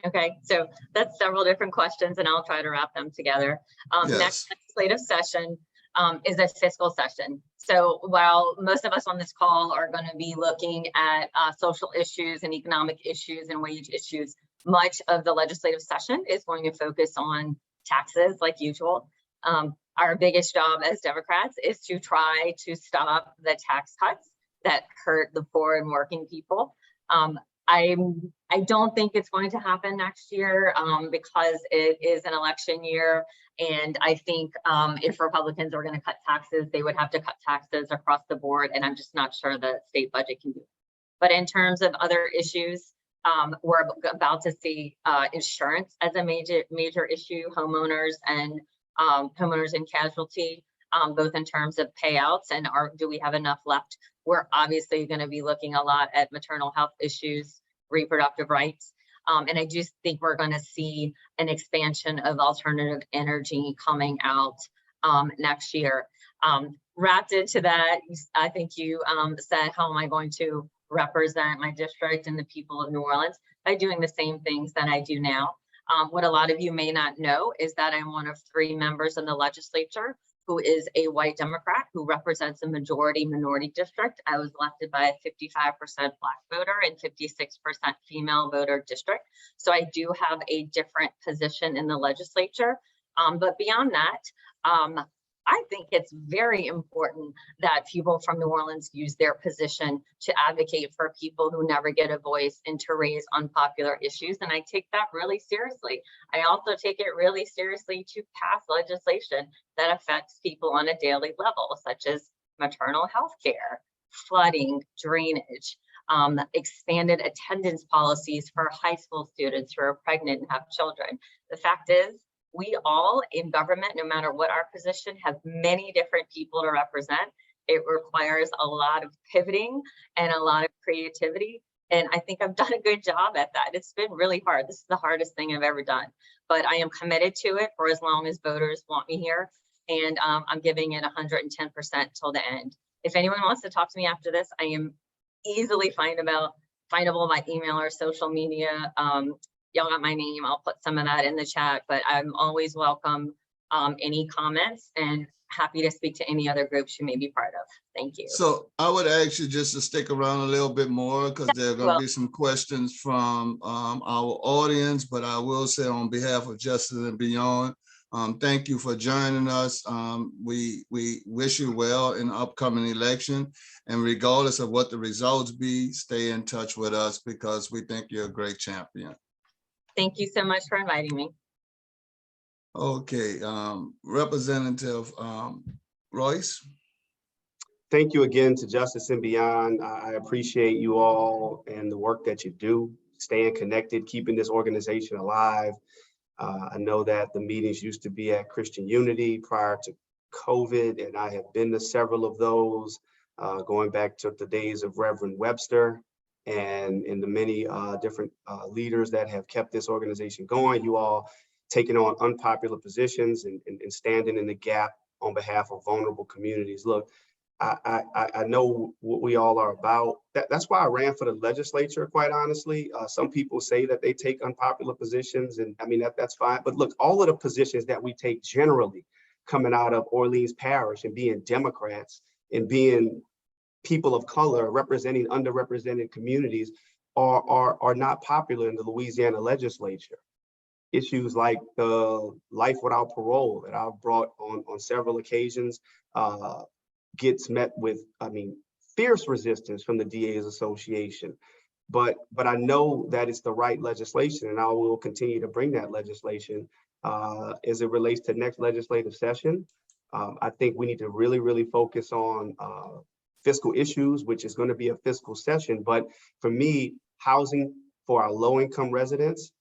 Speaker 6: Okay, so that's several different questions and I'll try to wrap them together.
Speaker 4: Yes.
Speaker 6: Next legislative session is a fiscal session. So while most of us on this call are going to be looking at social issues and economic issues and wage issues, much of the legislative session is going to focus on taxes like usual. Our biggest job as Democrats is to try to stop the tax cuts that hurt the poor and working people. I don't think it's going to happen next year because it is an election year. And I think if Republicans are going to cut taxes, they would have to cut taxes across the board. And I'm just not sure the state budget can do it. But in terms of other issues, we're about to see insurance as a major issue, homeowners and casualty, both in terms of payouts and do we have enough left? We're obviously going to be looking a lot at maternal health issues, reproductive rights. And I just think we're going to see an expansion of alternative energy coming out next year. Wrapped into that, I think you said, how am I going to represent my district and the people of New Orleans? By doing the same things that I do now. What a lot of you may not know is that I'm one of 3 members in the legislature who is a white Democrat who represents a majority minority district. I was elected by a 55% Black voter and 56% female voter district. So I do have a different position in the legislature. But beyond that, I think it's very important that people from New Orleans use their position to advocate for people who never get a voice and to raise unpopular issues. And I take that really seriously. I also take it really seriously to pass legislation that affects people on a daily level, such as maternal health care, flooding, drainage, expanded attendance policies for high school students who are pregnant and have children. The fact is, we all in government, no matter what our position, have many different people to represent. It requires a lot of pivoting and a lot of creativity. And I think I've done a good job at that. It's been really hard. This is the hardest thing I've ever done, but I am committed to it for as long as voters want me here. And I'm giving it 110% till the end. If anyone wants to talk to me after this, I am easily findable by email or social media. Y'all got my name. I'll put some of that in the chat, but I'm always welcome any comments and happy to speak to any other groups you may be part of. Thank you.
Speaker 4: So I would ask you just to stick around a little bit more because there are going to be some questions from our audience, but I will say on behalf of Justice and Beyond, thank you for joining us. We wish you well in the upcoming election, and regardless of what the results be, stay in touch with us because we think you're a great champion.
Speaker 6: Thank you so much for inviting me.
Speaker 4: Okay, Representative Royce.
Speaker 5: thank you again to Justice and Beyond. I appreciate you all and the work that you do, staying connected, keeping this organization alive. I know that the meetings used to be at Christian Unity prior to COVID, and I have been to several of those, going back to the days of Reverend Webster and the many different leaders that have kept this organization going. You all taking on unpopular positions and standing in the gap on behalf of vulnerable communities. Look, I know what we all are about. That's why I ran for the legislature, quite honestly. Some people say that they take unpopular positions, and I mean, that's fine. But look, all of the positions that we take generally coming out of Orleans Parish and being Democrats and being people of color representing underrepresented communities are not popular in the Louisiana legislature. Issues like the life without parole that I've brought on several occasions gets met with, I mean, fierce resistance from the DA's Association. But I know that it's the right legislation, and I will continue to bring that legislation as it relates to next legislative session. I think we need to really focus on fiscal issues, which is going to be a fiscal session. But for me, housing for our low-income residents,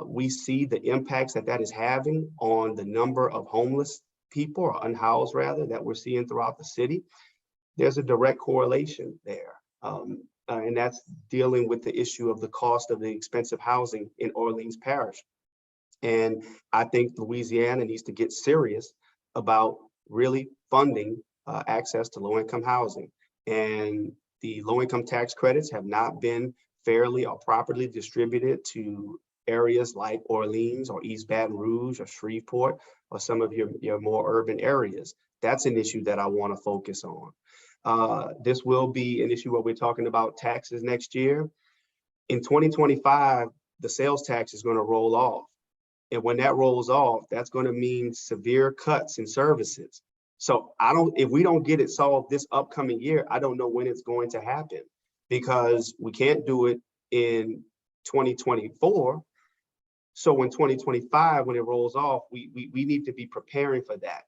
Speaker 5: we see the impacts that is having on the number of homeless people, or unhoused rather, that we're seeing throughout the city. There's a direct correlation there. And that's dealing with the issue of the cost of the expensive housing in Orleans Parish. And I think Louisiana needs to get serious about really funding access to low-income housing. And the low-income tax credits have not been fairly or properly distributed to areas like Orleans or East Baton Rouge or Shreveport or some of your more urban areas. That's an issue that I want to focus on. This will be an issue where we're talking about taxes next year. In 2025, the sales tax is going to roll off. And when that rolls off, that's going to mean severe cuts in services. So if we don't get it solved this upcoming year, I don't know when it's going to happen, because we can't do it in 2024. So in 2025, when it rolls off, we need to be preparing for that.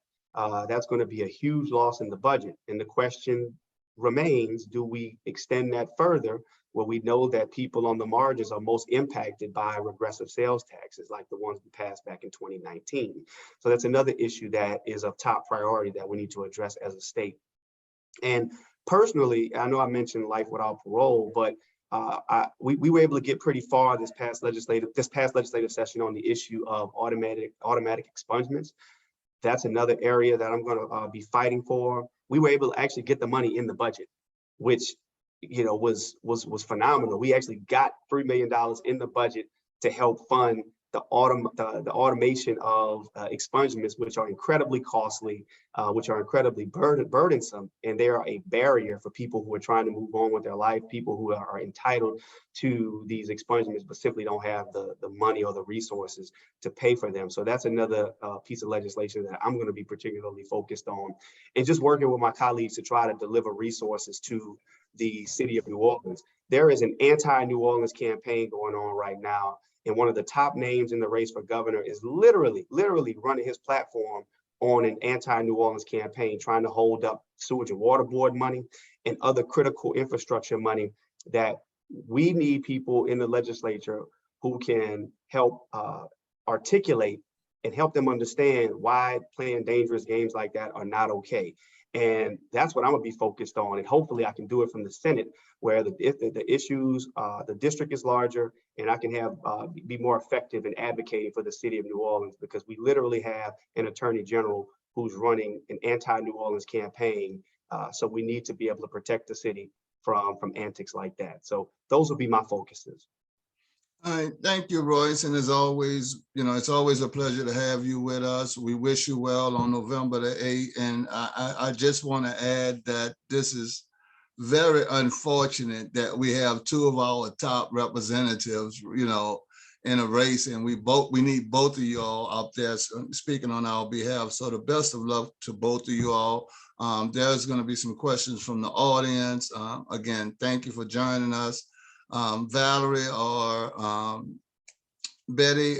Speaker 5: That's going to be a huge loss in the budget. And the question remains, do we extend that further, where we know that people on the margins are most impacted by regressive sales taxes like the ones we passed back in 2019. So that's another issue that is of top priority that we need to address as a state. And personally, I know I mentioned life without parole, but we were able to get pretty far this past legislative session on the issue of automatic expungements. That's another area that I'm going to be fighting for. We were able to actually get the money in the budget, which was phenomenal. We actually got $3 million in the budget to help fund the automation of expungements, which are incredibly costly, which are incredibly burdensome, and they are a barrier for people who are trying to move on with their life, people who are entitled to these expungements but simply don't have the money or the resources to pay for them. So that's another piece of legislation that I'm going to be particularly focused on, and just working with my colleagues to try to deliver resources to the city of New Orleans. There is an anti-New Orleans campaign going on right now. And one of the top names in the race for governor is literally running his platform on an anti-New Orleans campaign, trying to hold up sewage and water board money and other critical infrastructure money that we need people in the legislature who can help articulate and help them understand why playing dangerous games like that are not okay. And that's what I'm gonna be focused on. And hopefully I can do it from the Senate, where the issues, the district is larger, and I can be more effective in advocating for the city of New Orleans, because we literally have an attorney general who's running an anti-New Orleans campaign. So we need to be able to protect the city from antics like that. So those will be my focuses.
Speaker 4: All right, thank you, Royce. And as always, it's always a pleasure to have you with us. We wish you well on November the 8th. And I just want to add that this is very unfortunate that we have two of our top representatives, in a race, and we need both of you all up there speaking on our behalf. So the best of luck to both of you all. There's going to be some questions from the audience. Again, thank you for joining us. Valerie or Betty,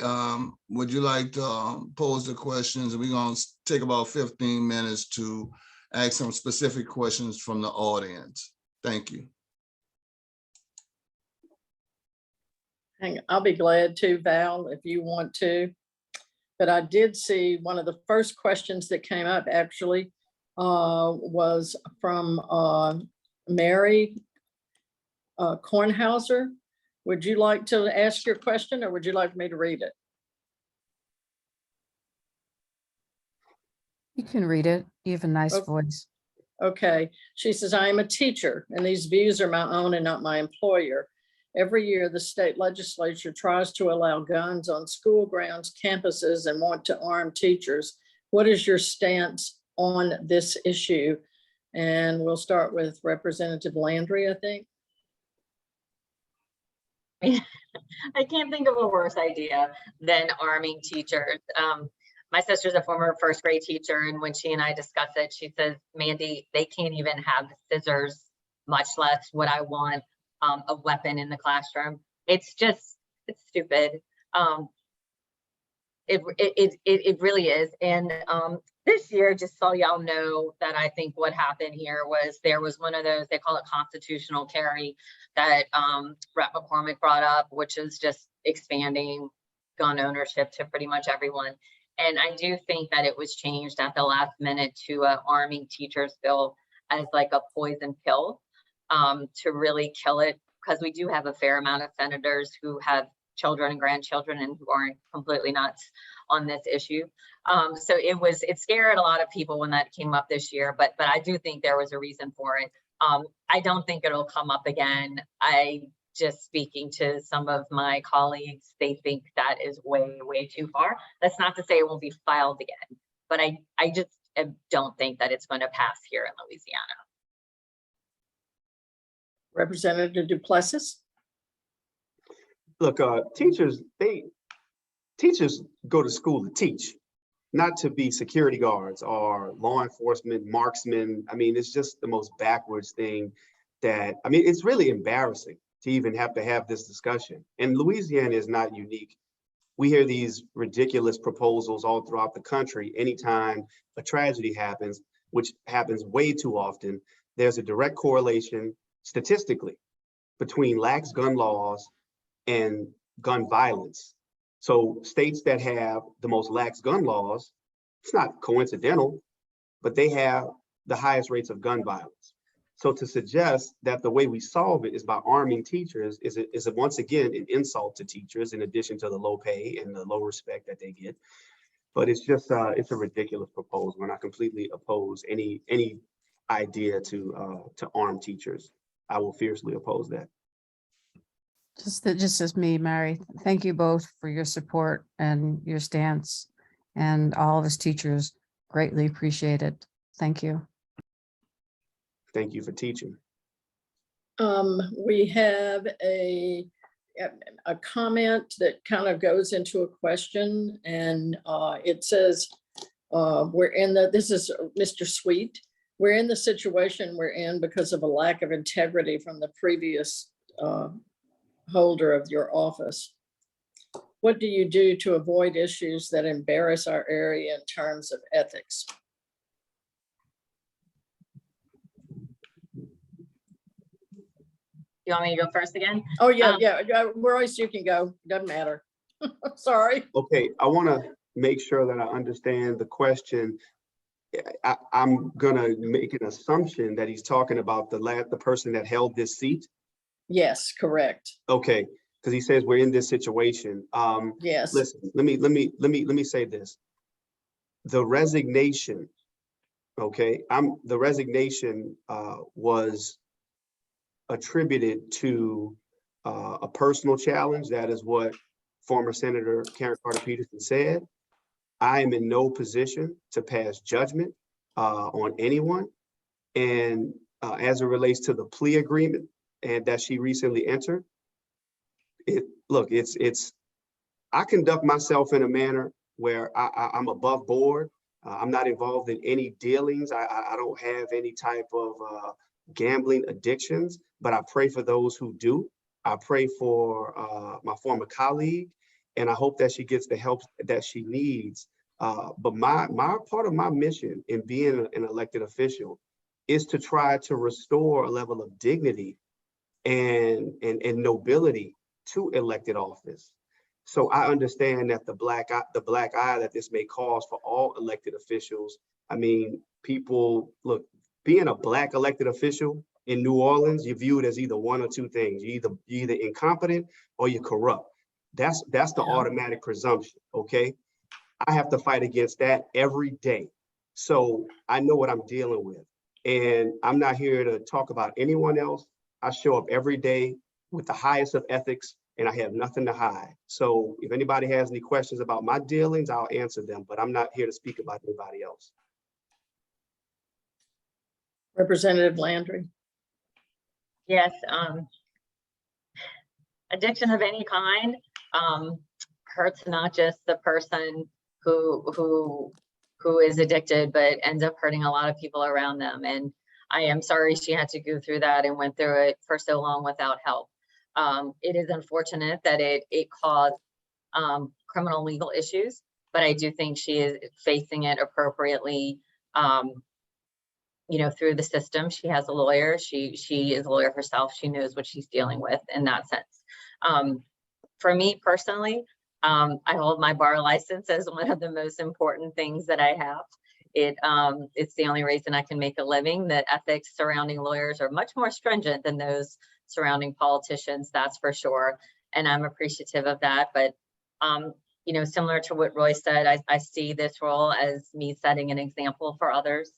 Speaker 4: would you like to pose the questions? We're going to take about 15 minutes to ask some specific questions from the audience. Thank you.
Speaker 1: I'll be glad to, Val, if you want to. But I did see one of the first questions that came up actually was from Mary Kornhauser. Would you like to ask your question or would you like me to read it?
Speaker 7: You can read it. You have a nice
Speaker 1: Okay.
Speaker 7: voice.
Speaker 1: Okay. She says, I am a teacher and these views are my own and not my employer. Every year, the state legislature tries to allow guns on school grounds, campuses, and want to arm teachers. What is your stance on this issue? And we'll start with Representative Landry, I think.
Speaker 6: I can't think of a worse idea than arming teachers. My sister's a former first grade teacher, and when she and I discuss it, she says, Mandy, they can't even have scissors, much less what I want a weapon in the classroom. It's stupid. It really is. And this year, just so y'all know that I think what happened here was there was one of those, they call it constitutional carry, that Rep. McCormick brought up, which is just expanding gun ownership to pretty much everyone. And I do think that it was changed at the last minute to a arming teachers bill as like a poison pill to really kill it, because we do have a fair amount of senators who have children and grandchildren and who aren't completely nuts on this issue. So it scared a lot of people when that came up this year, but I do think there was a reason for it. I don't think it'll come up again. Just speaking to some of my colleagues, they think that is way, way too far. That's not to say it won't be filed again, but I just don't think that it's going to pass here in Louisiana.
Speaker 1: Representative Duplessis.
Speaker 5: Look, teachers go to school to teach, not to be security guards or law enforcement, marksmen. I mean, it's just the most backwards thing that, I mean, it's really embarrassing to even have to have this discussion. And Louisiana is not unique. We hear these ridiculous proposals all throughout the country. Anytime a tragedy happens, which happens way too often, there's a direct correlation statistically between lax gun laws and gun violence. So states that have the most lax gun laws, it's not coincidental, but they have the highest rates of gun violence. So to suggest that the way we solve it is by arming teachers is once again an insult to teachers, in addition to the low pay and the low respect that they get. But it's just it's a ridiculous proposal, and I completely oppose any idea to arm teachers. I will fiercely oppose that.
Speaker 7: Just as me, Mary, thank you both for your support and your stance, and all of us teachers greatly appreciate it. Thank you.
Speaker 5: Thank you for teaching.
Speaker 1: We have a comment that kind of goes into a question, and it says, this is Mr. Sweet. We're in the situation we're in because of a lack of integrity from the previous holder of your office. What do you do to avoid issues that embarrass our area in terms of ethics?
Speaker 6: You want me to go first again?
Speaker 1: Oh, yeah, Royce, you can go. Doesn't matter. Sorry.
Speaker 5: Okay, I want to make sure that I understand the question. I'm gonna make an assumption that he's talking about the person that held this seat.
Speaker 1: Yes, correct.
Speaker 5: Okay, because he says we're in this situation.
Speaker 1: Yes.
Speaker 5: Listen, let me say this. The resignation, okay, the resignation was attributed to a personal challenge. That is what former Senator Karen Carter-Peterson said. I am in no position to pass judgment on anyone. And as it relates to the plea agreement and that she recently entered, I conduct myself in a manner where I'm above board. I'm not involved in any dealings. I don't have any type of gambling addictions, but I pray for those who do. I pray for my former colleague, and I hope that she gets the help that she needs But my part of my mission in being an elected official is to try to restore a level of dignity and nobility to elected office. So I understand that the black eye that this may cause for all elected officials. I mean, people look, being a black elected official in New Orleans, you're viewed as either one or two things. You're either incompetent or you're corrupt. That's the automatic presumption. Okay. I have to fight against that every day. So I know what I'm dealing with. And I'm not here to talk about anyone else. I show up every day with the highest of ethics and I have nothing to hide. So if anybody has any questions about my dealings, I'll answer them, but I'm not here to speak about anybody else.
Speaker 1: Representative Landry.
Speaker 6: Yes, addiction of any kind hurts not just the person who is addicted, but ends up hurting a lot of people around them. And I am sorry she had to go through that and went through it for so long without help. It is unfortunate that it caused criminal legal issues, but I do think she is facing it appropriately. You know, through the system. She has a lawyer. She is a lawyer herself. She knows what she's dealing with in that sense. For me personally, I hold my bar license as one of the most important things that I have. It's the only reason I can make a living. The ethics surrounding lawyers are much more stringent than those surrounding politicians, that's for sure. And I'm appreciative of that. But, you know, similar to what Roy said, I see this role as me setting an example for others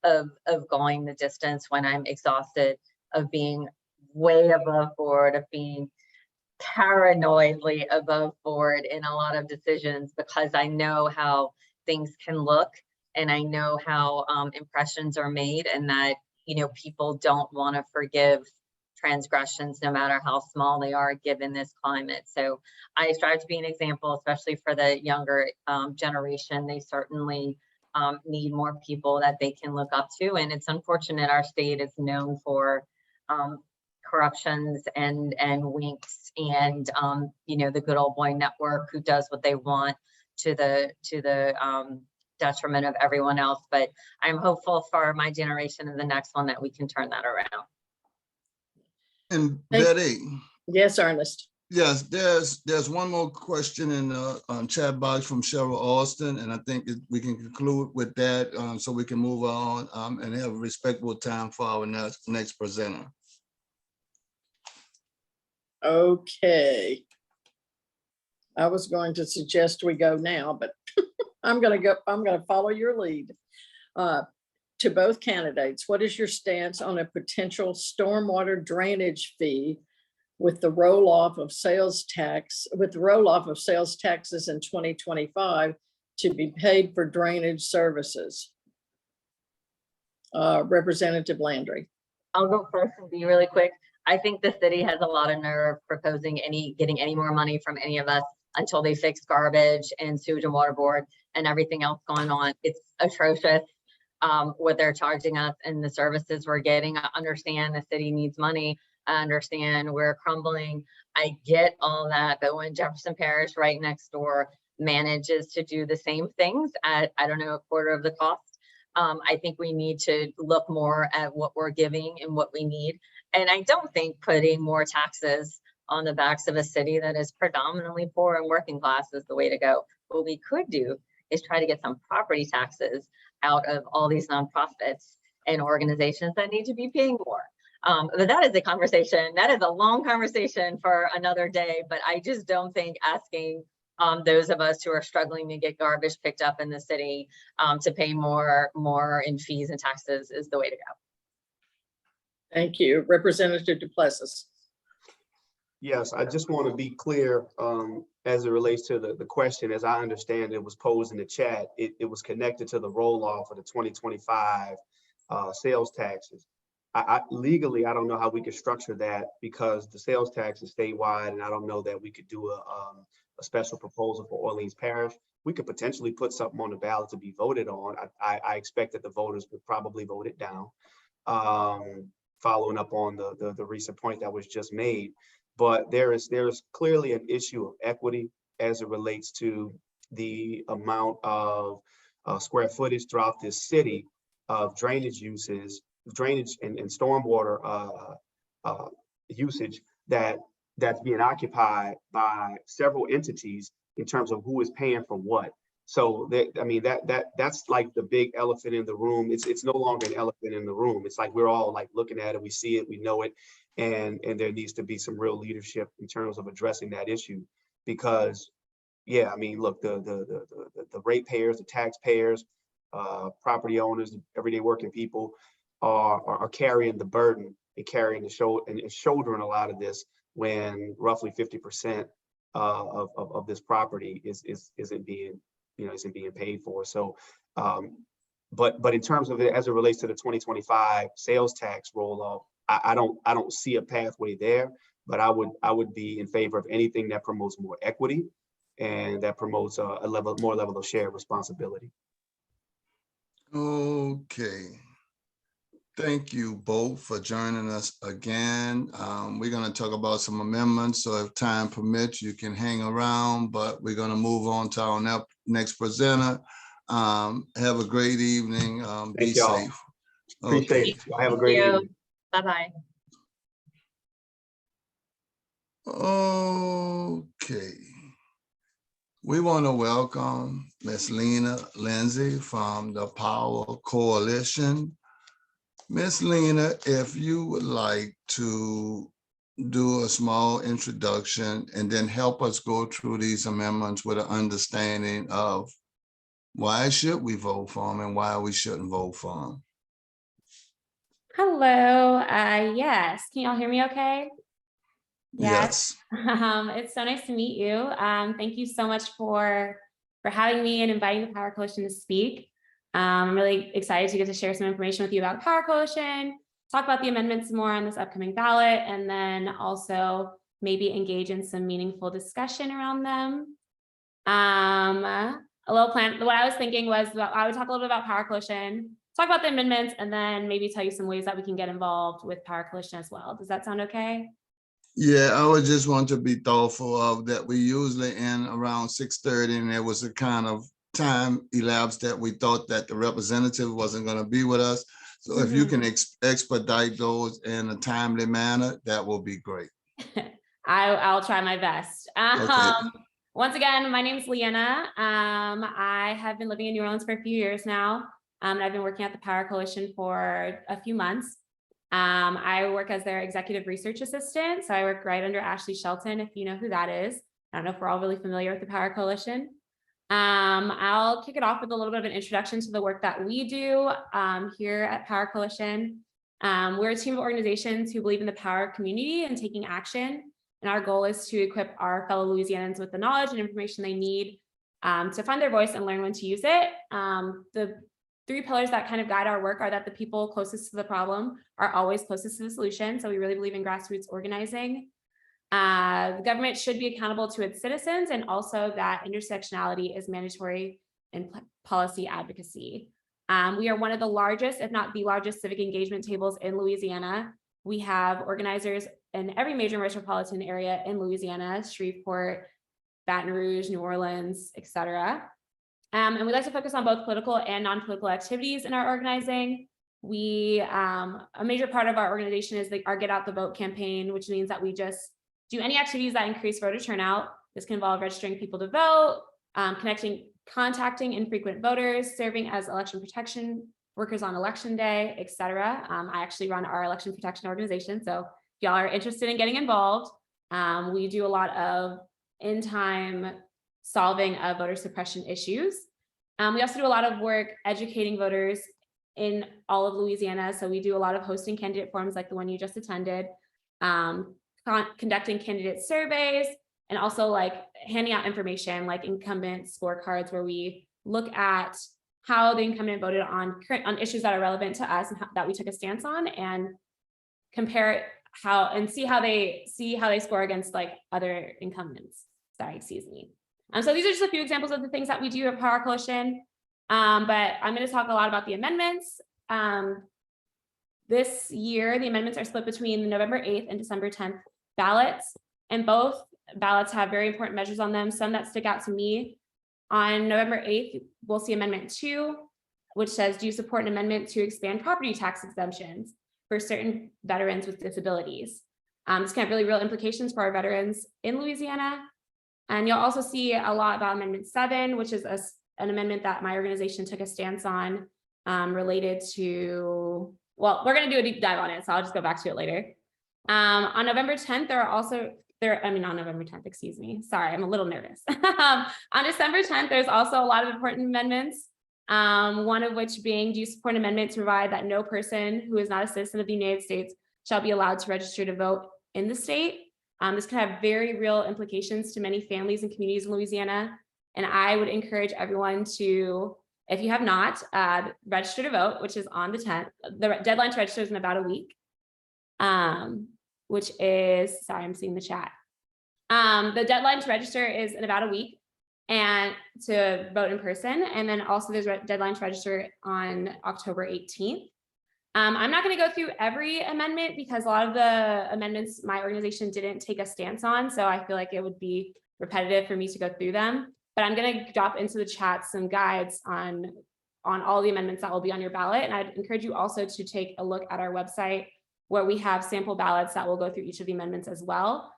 Speaker 6: of going the distance when I'm exhausted, of being way above board, of being paranoidly above board in a lot of decisions, because I know how things can look and I know how impressions are made, and that, you know, people don't want to forgive transgressions no matter how small they are given this climate. So I strive to be an example, especially for the younger generation. They certainly need more people that they can look up to. And it's unfortunate our state is known for corruptions and winks and you know, the good old boy network who does what they want to the detriment of everyone else. But I'm hopeful for my generation and the next one that we can turn that around.
Speaker 4: And Betty.
Speaker 1: Yes, Ernest.
Speaker 4: Yes, there's one more question in the chat box from Cheryl Austin, and I think we can conclude with that so we can move on and have a respectable time for our next presenter.
Speaker 1: Okay. I was going to suggest we go now, but I'm going to follow your lead. To both candidates, what is your stance on a potential stormwater drainage fee with the roll-off of sales taxes in 2025 to be paid for drainage services? Representative Landry.
Speaker 6: I'll go first and be really quick. I think the city has a lot of nerve proposing getting any more money from any of us until they fix garbage and sewage and water board and everything else going on. It's atrocious what they're charging us and the services we're getting. I understand the city needs money. I understand we're crumbling. I get all that, but when Jefferson Parish right next door manages to do the same things at, I don't know, a quarter of the cost, I think we need to look more at what we're giving and what we need. And I don't think putting more taxes on the backs of a city that is predominantly poor and working class is the way to go. What we could do is try to get some property taxes out of all these nonprofits and organizations that need to be paying more. But that is a conversation, that is a long conversation for another day, but I just don't think asking those of us who are struggling to get garbage picked up in the city to pay more in fees and taxes is the way to go.
Speaker 1: Thank you. Representative Duplessis.
Speaker 5: Yes, I just want to be clear as it relates to the question. As I understand it was posed in the chat, it was connected to the roll-off of the 2025 sales taxes. Legally, I don't know how we could structure that because the sales tax is statewide, and I don't know that we could do a special proposal for Orleans Parish. We could potentially put something on the ballot to be voted on. I expect that the voters would probably vote it down, following up on the recent point that was just made. But there's clearly an issue of equity as it relates to the amount of square footage throughout this city of drainage uses, drainage and stormwater usage that's being occupied by several entities in terms of who is paying for what. So that's like the big elephant in the room. It's no longer an elephant in the room. It's like we're all like looking at it, we see it, we know it, and there needs to be some real leadership in terms of addressing that issue. Because yeah, I mean, look, the ratepayers, the taxpayers, property owners, everyday working people are carrying the burden and carrying the shoulder and shouldering a lot of this, when roughly 50% of this property isn't being paid for. So, but in terms of it as it relates to the 2025 sales tax roll off, I don't see a pathway there. But I would be in favor of anything that promotes more equity and that promotes a more level of shared responsibility.
Speaker 4: Okay. Thank you both for joining us again. We're going to talk about some amendments, so if time permits, you can hang around, but we're going to move on to our next presenter. Have a great evening. Be safe.
Speaker 5: Appreciate it. Have a great evening.
Speaker 6: Bye-bye.
Speaker 4: Okay. We want to welcome Ms. Lena Lindsay from the Power Coalition. Ms. Lena, if you would like to do a small introduction and then help us go through these amendments with an understanding of why should we vote for them and why we shouldn't vote for them.
Speaker 8: Hello, yes, can y'all hear me okay?
Speaker 4: Yes.
Speaker 8: It's so nice to meet you. Thank you so much for having me and inviting the Power Coalition to speak. I'm really excited to get to share some information with you about Power Coalition, talk about the amendments more on this upcoming ballot, and then also maybe engage in some meaningful discussion around them. A little plan, what I was thinking was that I would talk a little bit about Power Coalition, talk about the amendments, and then maybe tell you some ways that we can get involved with Power Coalition as well. Does that sound okay?
Speaker 4: Yeah, I would just want to be thoughtful of that. We usually end around 6:30, and there was a kind of time elapsed that we thought that the representative wasn't going to be with us. So if you can expedite those in a timely manner, that will be great.
Speaker 8: I'll try my best.
Speaker 4: Okay.
Speaker 8: Once again, my name is Leanna. I have been living in New Orleans for a few years now. And I've been working at the Power Coalition for a few months. I work as their executive research assistant. So I work right under Ashley Shelton, if you know who that is. I don't know if we're all really familiar with the Power Coalition. I'll kick it off with a little bit of an introduction to the work that we do here at Power Coalition. We're a team of organizations who believe in the power of community and taking action. And our goal is to equip our fellow Louisianans with the knowledge and information they need to find their voice and learn when to use it. The three pillars that kind of guide our work are that the people closest to the problem are always closest to the solution. So we really believe in grassroots organizing. The government should be accountable to its citizens, and also that intersectionality is mandatory in policy advocacy. We are one of the largest, if not the largest, civic engagement tables in Louisiana. We have organizers in every major metropolitan area in Louisiana: Shreveport, Baton Rouge, New Orleans, etc. And we like to focus on both political and non-political activities in our organizing. A major part of our organization is our Get Out the Vote campaign, which means that we just do any activities that increase voter turnout. This can involve registering people to vote, contacting infrequent voters, serving as election protection workers on election day, etc. I actually run our election protection organization, so if y'all are interested in getting involved, we do a lot of in-time solving of voter suppression issues. We also do a lot of work educating voters in all of Louisiana. So we do a lot of hosting candidate forums like the one you just attended, conducting candidate surveys, and also like handing out information like incumbent scorecards, where we look at how the incumbent voted on issues that are relevant to us and that we took a stance on, and compare see how they score against like other incumbents. Sorry, excuse me. So these are just a few examples of the things that we do at Power Coalition. But I'm going to talk a lot about the amendments. This year, the amendments are split between the November 8th and December 10th ballots, and both ballots have very important measures on them. Some that stick out to me On November 8th, we'll see Amendment 2, which says, do you support an amendment to expand property tax exemptions for certain veterans with disabilities? This can have really real implications for our veterans in Louisiana. And you'll also see a lot about Amendment 7, which is an amendment that my organization took a stance on related to, well, we're going to do a deep dive on it, so I'll just go back to it later. On November 10th, on November 10th, excuse me. Sorry, I'm a little nervous. On December 10th, there's also a lot of important amendments. One of which being, do you support an amendment to provide that no person who is not a citizen of the United States shall be allowed to register to vote in the state? This can have very real implications to many families and communities in Louisiana. And I would encourage everyone to, if you have not, register to vote, which is on the 10th. The deadline to register is in about a week, which is, sorry, I'm seeing the chat. The deadline to register is in about a week and to vote in person. And then also there's a deadline to register on October 18th. I'm not going to go through every amendment because a lot of the amendments my organization didn't take a stance on. So I feel like it would be repetitive for me to go through them. But I'm going to drop into the chat some guides on all the amendments that will be on your ballot. And I'd encourage you also to take a look at our website where we have sample ballots that will go through each of the amendments as well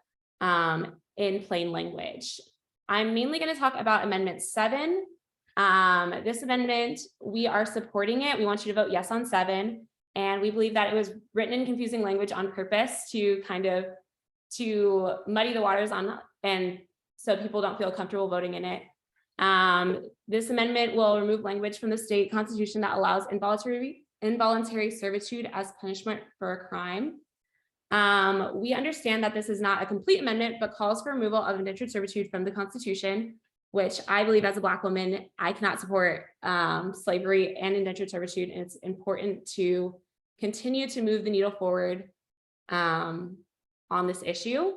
Speaker 8: in plain language. I'm mainly going to talk about Amendment 7. This amendment, we are supporting it. We want you to vote yes on 7. And we believe that it was written in confusing language on purpose to muddy the waters and so people don't feel comfortable voting in it. This amendment will remove language from the state constitution that allows involuntary servitude as punishment for a crime. We understand that this is not a complete amendment, but calls for removal of indentured servitude from the Constitution, which I believe as a Black woman, I cannot support slavery and indentured servitude. And it's important to continue to move the needle forward on this issue.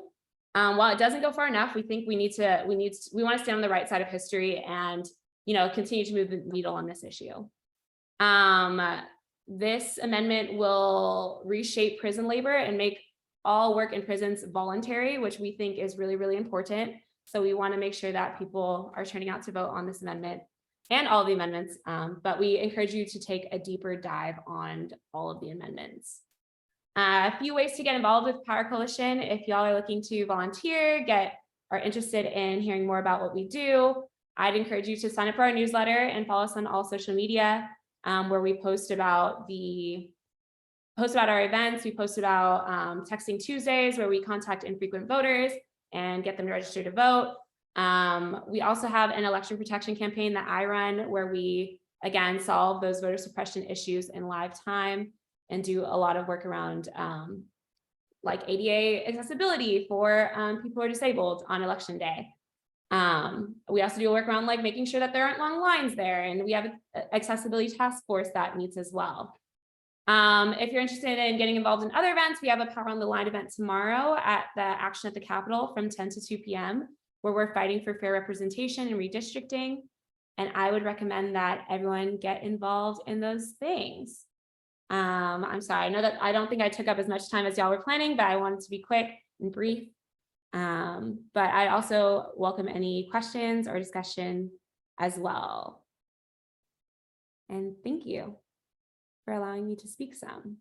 Speaker 8: While it doesn't go far enough, we think we want to stay on the right side of history and, continue to move the needle on this issue. This amendment will reshape prison labor and make all work in prisons voluntary, which we think is really, really important. So we want to make sure that people are turning out to vote on this amendment and all the amendments, but we encourage you to take a deeper dive on all of the amendments. A few ways to get involved with Power Coalition. If y'all are looking to volunteer, are interested in hearing more about what we do, I'd encourage you to sign up for our newsletter and follow us on all social media, where we post about our events. We post about Texting Tuesdays, where we contact infrequent voters and get them to register to vote. We also have an election protection campaign that I run, where we, again, solve those voter suppression issues in live time and do a lot of work around like ADA accessibility for people who are disabled on election day. We also do work around like making sure that there aren't long lines there, and we have an accessibility task force that meets as well. If you're interested in getting involved in other events, we have a Power on the Line event tomorrow at the Action at the Capitol from 10 to 2 p.m. where we're fighting for fair representation and redistricting. And I would recommend that everyone get involved in those things. I'm sorry, I don't think I took up as much time as y'all were planning, but I wanted to be quick and brief. But I also welcome any questions or discussion as well. And thank you for allowing me to speak some.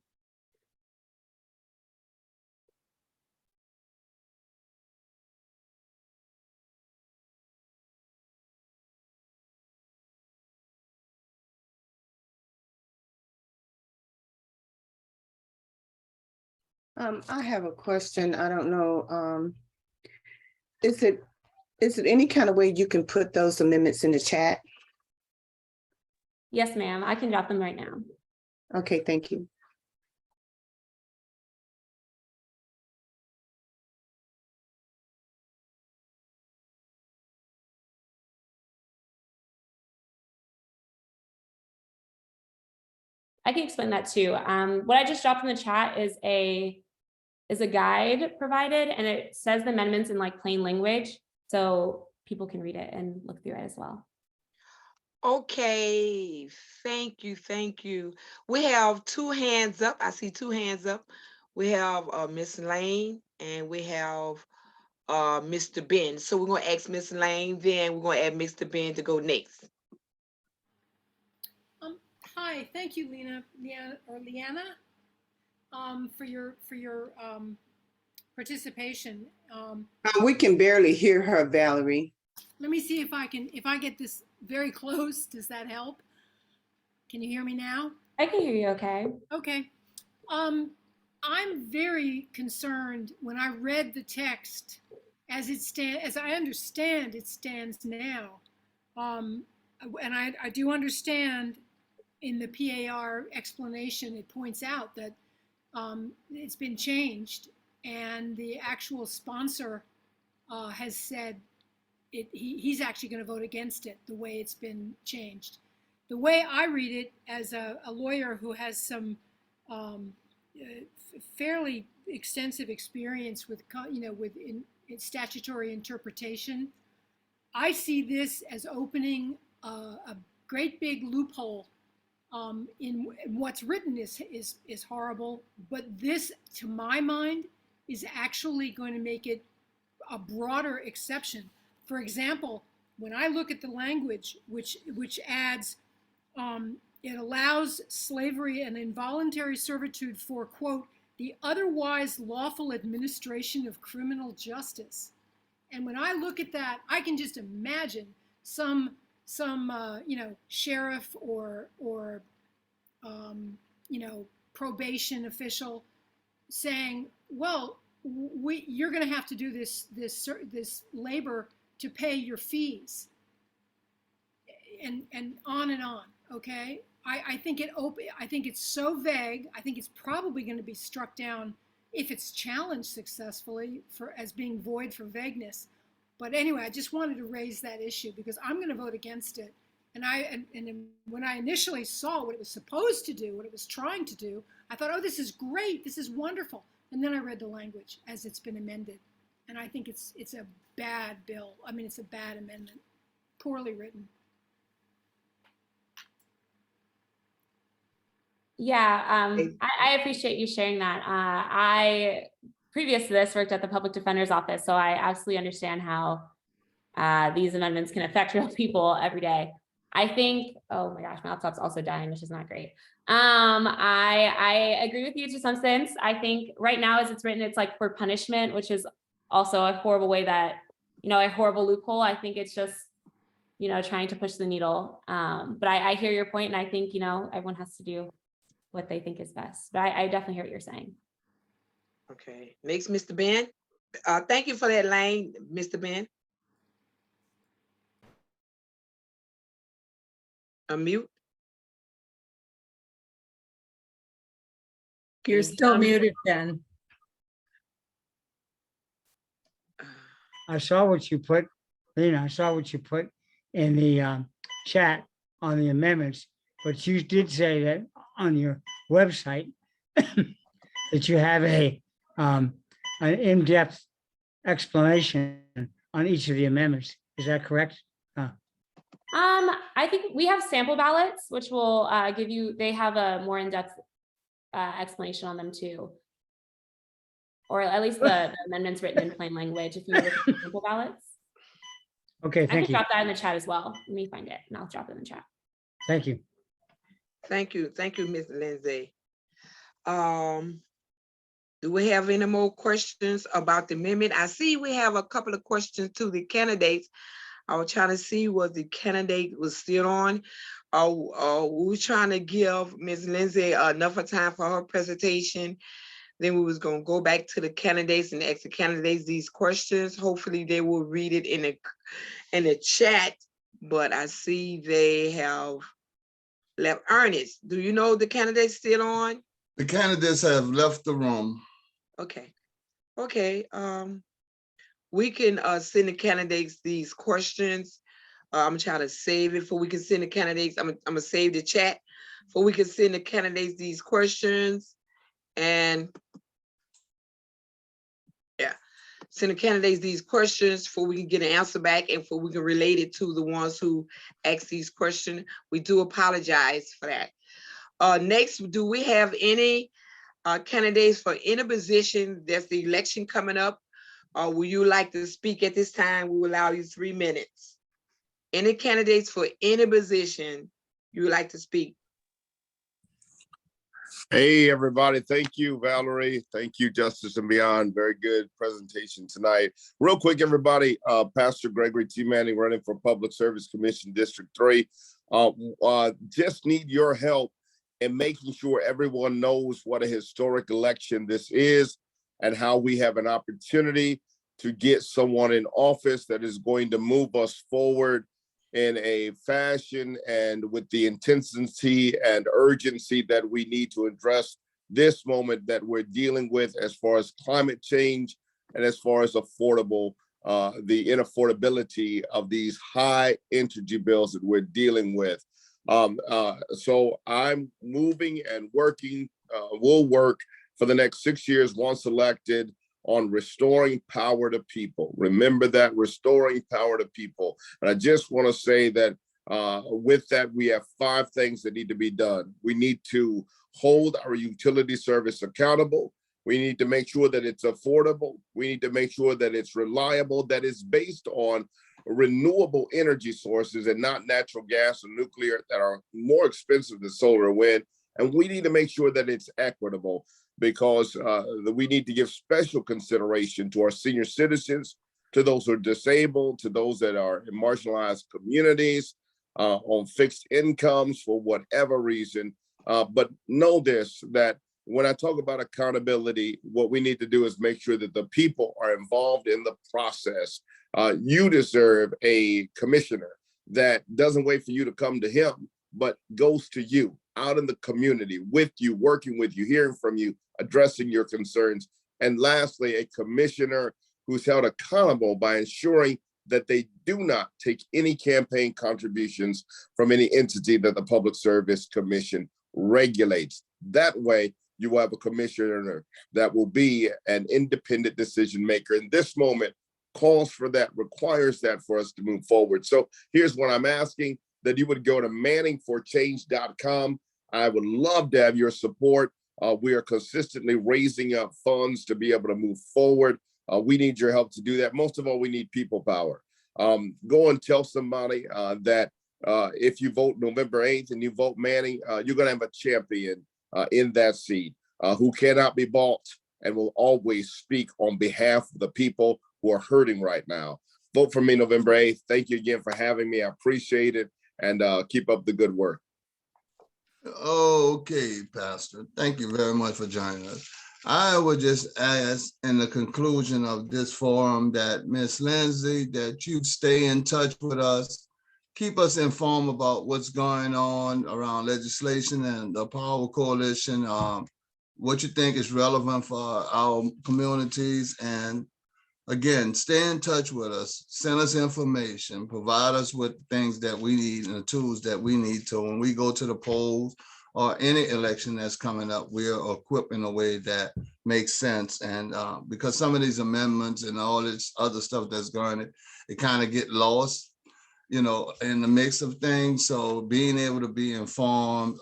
Speaker 9: I have a question. I don't know. Is it any kind of way you can put those amendments in the chat?
Speaker 8: Yes, ma'am. I can drop them right now.
Speaker 9: Okay, thank you.
Speaker 8: I can explain that too. What I just dropped in the chat is a guide provided, and it says the amendments in like plain language, so people can read it and look through it as well.
Speaker 2: Okay, thank you. We have 2 hands up. I see 2 hands up. We have Miss Lane and we have Mr. Ben. So we're gonna ask Ms. Lane, then we're gonna add Mr. Ben to go next.
Speaker 3: Hi, thank you, Leanna, for your participation.
Speaker 9: We can barely hear her, Valerie.
Speaker 3: Let me see if I get this very close. Does that help? Can you hear me now?
Speaker 8: I can hear you okay.
Speaker 3: Okay. I'm very concerned when I read the text as I understand it stands now. And I do understand in the PAR explanation, it points out that it's been changed, and the actual sponsor has said he's actually going to vote against it the way it's been changed. The way I read it as a lawyer who has some fairly extensive experience with statutory interpretation, I see this as opening a great big loophole. In what's written is horrible, but this, to my mind, is actually going to make it a broader exception. For example, when I look at the language, which adds, it allows slavery and involuntary servitude for, quote, the otherwise lawful administration of criminal justice. And when I look at that, I can just imagine some sheriff or probation official saying, well, you're going to have to do this labor to pay your fees, and on and on. Okay, I think it's so vague. I think it's probably going to be struck down if it's challenged successfully as being void for vagueness. But anyway, I just wanted to raise that issue because I'm going to vote against it. And when I initially saw what it was supposed to do, what it was trying to do, I thought, oh, this is great, this is wonderful. And then I read the language as it's been amended, and I think it's a bad bill. I mean, it's a bad amendment, poorly written.
Speaker 8: Yeah, I appreciate you sharing that. I, previous to this, worked at the public defender's office, so I absolutely understand how these amendments can affect real people every day. I think, oh my gosh, my laptop's also dying, which is not great. I agree with you to some sense. I think right now as it's written, it's like for punishment, which is also a horrible way that, a horrible loophole. I think it's just, trying to push the needle. But I hear your point, and I think, everyone has to do what they think is best. But I definitely hear what you're saying.
Speaker 2: Okay, next, Mr. Ben. Thank you for that, Lane, Mr. Ben. Unmute.
Speaker 10: You're still muted, Ben.
Speaker 11: I saw what you put, Lena, I saw what you put in the chat on the amendments, but you did say that on your website that you have an in-depth explanation on each of the amendments. Is that correct?
Speaker 8: I think we have sample ballots, which will give you, they have a more in-depth explanation on them too. Or at least the amendments written in plain language, if you look at the sample ballots.
Speaker 11: Okay,
Speaker 8: I
Speaker 11: thank
Speaker 8: can
Speaker 11: you.
Speaker 8: drop that in the chat as well. Let me find it and I'll drop it in the chat.
Speaker 11: Thank you.
Speaker 2: Thank you, Ms. Lindsay. Do we have any more questions about the amendment? I see we have a couple of questions to the candidates. I was trying to see what the candidate was still on. We were trying to give Ms. Lindsay enough of time for her presentation. Then we was going to go back to the candidates and ask the candidates these questions. Hopefully they will read it in the chat, but I see they have left. Ernest, do you know the candidates still on?
Speaker 4: The candidates have left the room.
Speaker 2: Okay. We can send the candidates these questions. I'm trying to save it for we can send the candidates. I'm gonna save the chat for we can send the candidates these questions, and yeah, send the candidates these questions for we can get an answer back and for we can relate it to the ones who ask these questions. We do apologize for that. Next, do we have any candidates for any position? There's the election coming up Would you like to speak at this time? We will allow you 3 minutes. Any candidates for any position you would like to speak?
Speaker 12: Hey, everybody. Thank you, Valerie. Thank you, Justice and Beyond. Very good presentation tonight. Real quick, everybody, Pastor Gregory T. Manning running for Public Service Commission District 3. Just need your help in making sure everyone knows what a historic election this is and how we have an opportunity to get someone in office that is going to move us forward in a fashion and with the intensity and urgency that we need to address this moment that we're dealing with as far as climate change and as far as affordable, the inaffordability of these high energy bills that we're dealing with. So I'm moving and working, will work for the next 6 years once elected on restoring power to people. Remember that, restoring power to people. And I just want to say that with that, we have 5 things that need to be done. We need to hold our utility service accountable. We need to make sure that it's affordable. We need to make sure that it's reliable, that it's based on renewable energy sources and not natural gas and nuclear that are more expensive than solar and wind. And we need to make sure that it's equitable, because we need to give special consideration to our senior citizens, to those who are disabled, to those that are in marginalized communities, on fixed incomes for whatever reason. But know this, that when I talk about accountability, what we need to do is make sure that the people are involved in the process. You deserve a commissioner that doesn't wait for you to come to him, but goes to you out in the community with you, working with you, hearing from you, addressing your concerns. And lastly, a commissioner who's held accountable by ensuring that they do not take any campaign contributions from any entity that the Public Service Commission regulates. That way, you will have a commissioner that will be an independent decision maker. In this moment, calls for that, requires that for us to move forward. So here's what I'm asking, that you would go to manningforchange.com. I would love to have your support. We are consistently raising up funds to be able to move forward. We need your help to do that. Most of all, we need people power. Go and tell somebody that if you vote November 8th and you vote Manning, you're going to have a champion in that seat who cannot be bought and will always speak on behalf of the people who are hurting right now. Vote for me November 8th. Thank you again for having me. I appreciate it, and keep up the good work.
Speaker 4: Okay, Pastor. Thank you very much for joining us. I would just ask in the conclusion of this forum that Ms. Lindsay, that you stay in touch with us, keep us informed about what's going on around legislation and the Power Coalition, what you think is relevant for our communities. And again, stay in touch with us, send us information, provide us with things that we need and the tools that we need to, when we go to the polls or any election that's coming up, we are equipped in a way that makes sense. And because some of these amendments and all this other stuff that's going, it kind of get lost, in the mix of things. So being able to be informed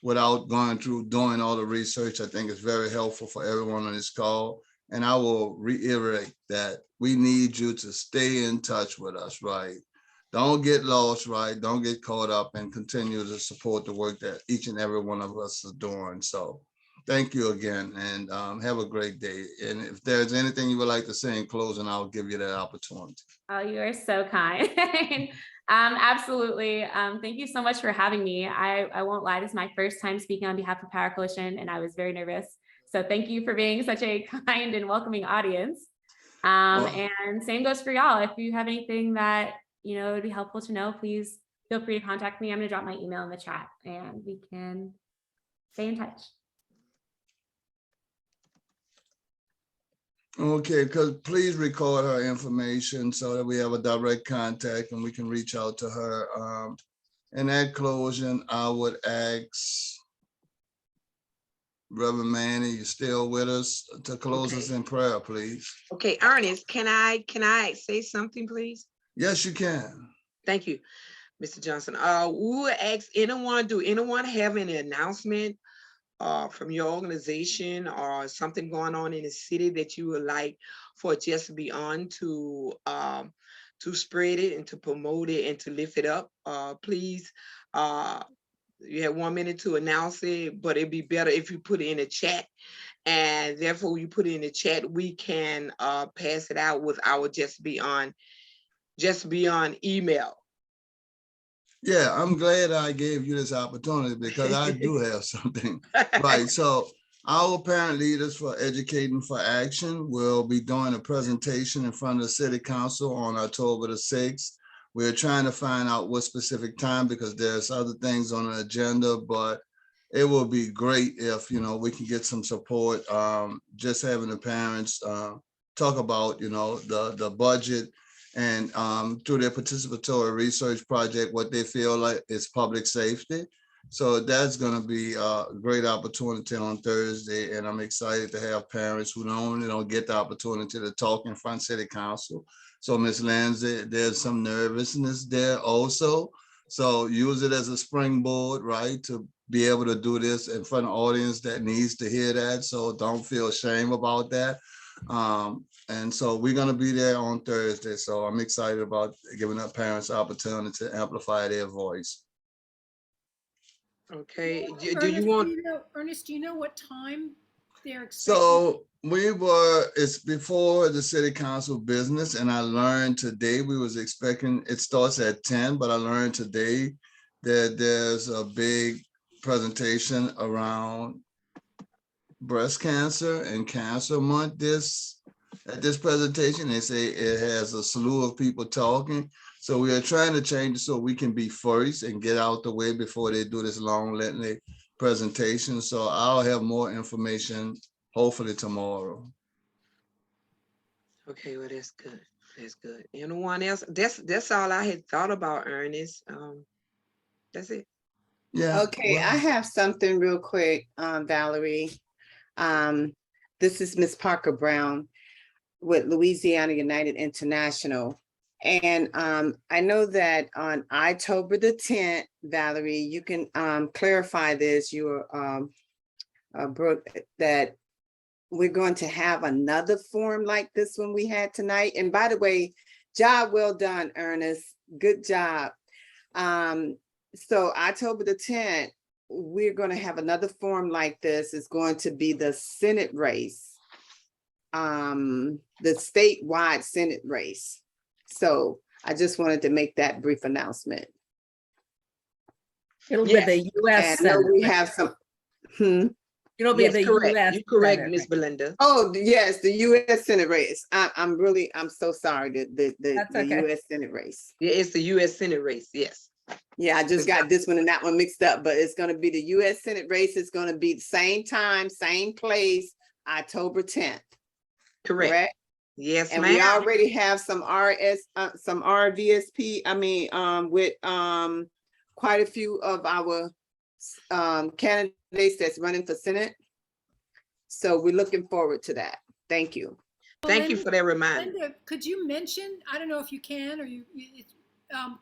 Speaker 4: without going through doing all the research, I think is very helpful for everyone on this call. And I will reiterate that we need you to stay in touch with us, right? Don't get lost, right? Don't get caught up, and continue to support the work that each and every one of us is doing. So thank you again, and have a great day. And if there's anything you would like to say in closing, I'll give you that opportunity.
Speaker 8: Oh, you are so kind. Absolutely. Thank you so much for having me. I won't lie, this is my first time speaking on behalf of Power Coalition, and I was very nervous. So thank you for being such a kind and welcoming audience. And same goes for y'all. If you have anything that, would be helpful to know, please feel free to contact me. I'm going to drop my email in the chat and we can stay in touch.
Speaker 4: Okay, because please record her information so that we have a direct contact and we can reach out to her. In that closing, I would ask Reverend Manny, you still with us, to close us in prayer, please.
Speaker 2: Okay, Ernest, can I say something, please?
Speaker 4: Yes, you can.
Speaker 2: Thank you, Mr. Johnson. We will ask anyone, do anyone have any announcement from your organization or something going on in the city that you would like for Just Beyond to spread it and to promote it and to lift it up, please, you have 1 minute to announce it, but it'd be better if you put it in the chat. And therefore, you put it in the chat, we can pass it out with our Just Beyond email.
Speaker 4: Yeah, I'm glad I gave you this opportunity because I do have something. Right, so our parent leaders for Educating for Action will be doing a presentation in front of the City Council on October the 6th. We're trying to find out what specific time because there's other things on the agenda, but it will be great if, we can get some support. Just having the parents talk about, the budget and through their participatory research project, what they feel like is public safety. So that's going to be a great opportunity on Thursday. And I'm excited to have parents who normally don't get the opportunity to talk in front of City Council. So Ms. Lindsay, there's some nervousness there also. So use it as a springboard, right, to be able to do this in front of an audience that needs to hear that. So don't feel shame about that. And so we're going to be there on Thursday. So I'm excited about giving up parents the opportunity to amplify their voice.
Speaker 2: Okay. Do
Speaker 3: Ernest,
Speaker 2: you want?
Speaker 3: Ernest, do you know what time they're expecting?
Speaker 4: So it's before the City Council business, and I learned today we was expecting, it starts at 10, but I learned today that there's a big presentation around breast cancer and cancer month at this presentation. They say it has a slew of people talking. So we are trying to change it so we can be first and get out the way before they do this long lengthy presentation. So I'll have more information hopefully tomorrow.
Speaker 2: Okay, well, that's good. That's good. Anyone else? That's all I had thought about, Ernest. That's it.
Speaker 4: Yeah.
Speaker 9: Okay, I have something real quick, Valerie. This is Miss Parker Brown with Louisiana United International. And I know that on October the 10th, Valerie, you can clarify this, Brooke, that we're going to have another forum like this one we had tonight. And by the way, job well done, Ernest. Good job. So October the 10th, we're going to have another forum like this. It's going to be the Senate race, the statewide Senate race. So I just wanted to make that brief announcement.
Speaker 10: It'll
Speaker 2: Yes.
Speaker 10: be the U.S.
Speaker 9: And I know
Speaker 10: Senate.
Speaker 9: we have some.
Speaker 10: It'll be the
Speaker 2: correct.
Speaker 10: U.S.
Speaker 2: You're correct,
Speaker 10: Senate.
Speaker 2: Miss Belinda.
Speaker 9: Oh, yes, the U.S. Senate race. I'm so sorry, the
Speaker 10: That's okay.
Speaker 9: U.S. Senate race.
Speaker 2: Yeah, it's the U.S. Senate race. Yes.
Speaker 9: Yeah, I just got this one and that one mixed up, but it's gonna be the U.S. Senate race. It's gonna be the same time, same place, October 10th.
Speaker 2: Correct. Yes,
Speaker 9: And
Speaker 2: ma'am.
Speaker 9: we already have some RVSP, with quite a few of our candidates that's running for Senate. So we're looking forward to that. Thank you.
Speaker 2: Thank you for that reminder.
Speaker 3: Linda, could you mention, I don't know if you can, or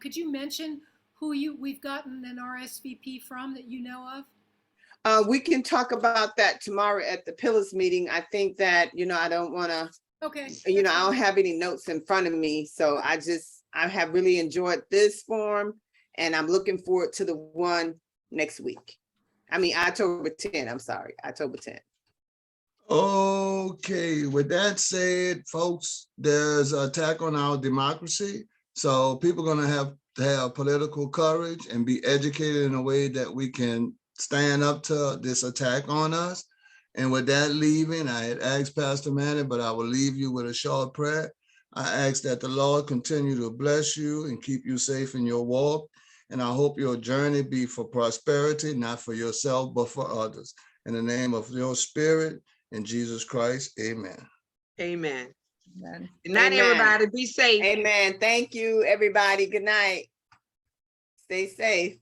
Speaker 3: could you mention who we've gotten an RSVP from that you know of?
Speaker 9: We can talk about that tomorrow at the Pillars meeting. I think that, I don't want to,
Speaker 3: Okay.
Speaker 9: I don't have any notes in front of me. So I have really enjoyed this forum and I'm looking forward to the one next week. October 10th, I'm sorry, October 10th.
Speaker 4: Okay, with that said, folks, there's an attack on our democracy. So people are going to have political courage and be educated in a way that we can stand up to this attack on us. And with that leaving, I had asked Pastor Manny, but I will leave you with a short prayer. I ask that the Lord continue to bless you and keep you safe in your walk. And I hope your journey be for prosperity, not for yourself, but for others. In the name of your spirit, in Jesus Christ, amen.
Speaker 2: Amen.
Speaker 10: Amen.
Speaker 2: Good night,
Speaker 9: Amen.
Speaker 2: everybody. Be safe.
Speaker 9: Amen. Thank you, everybody. Good night. Stay safe.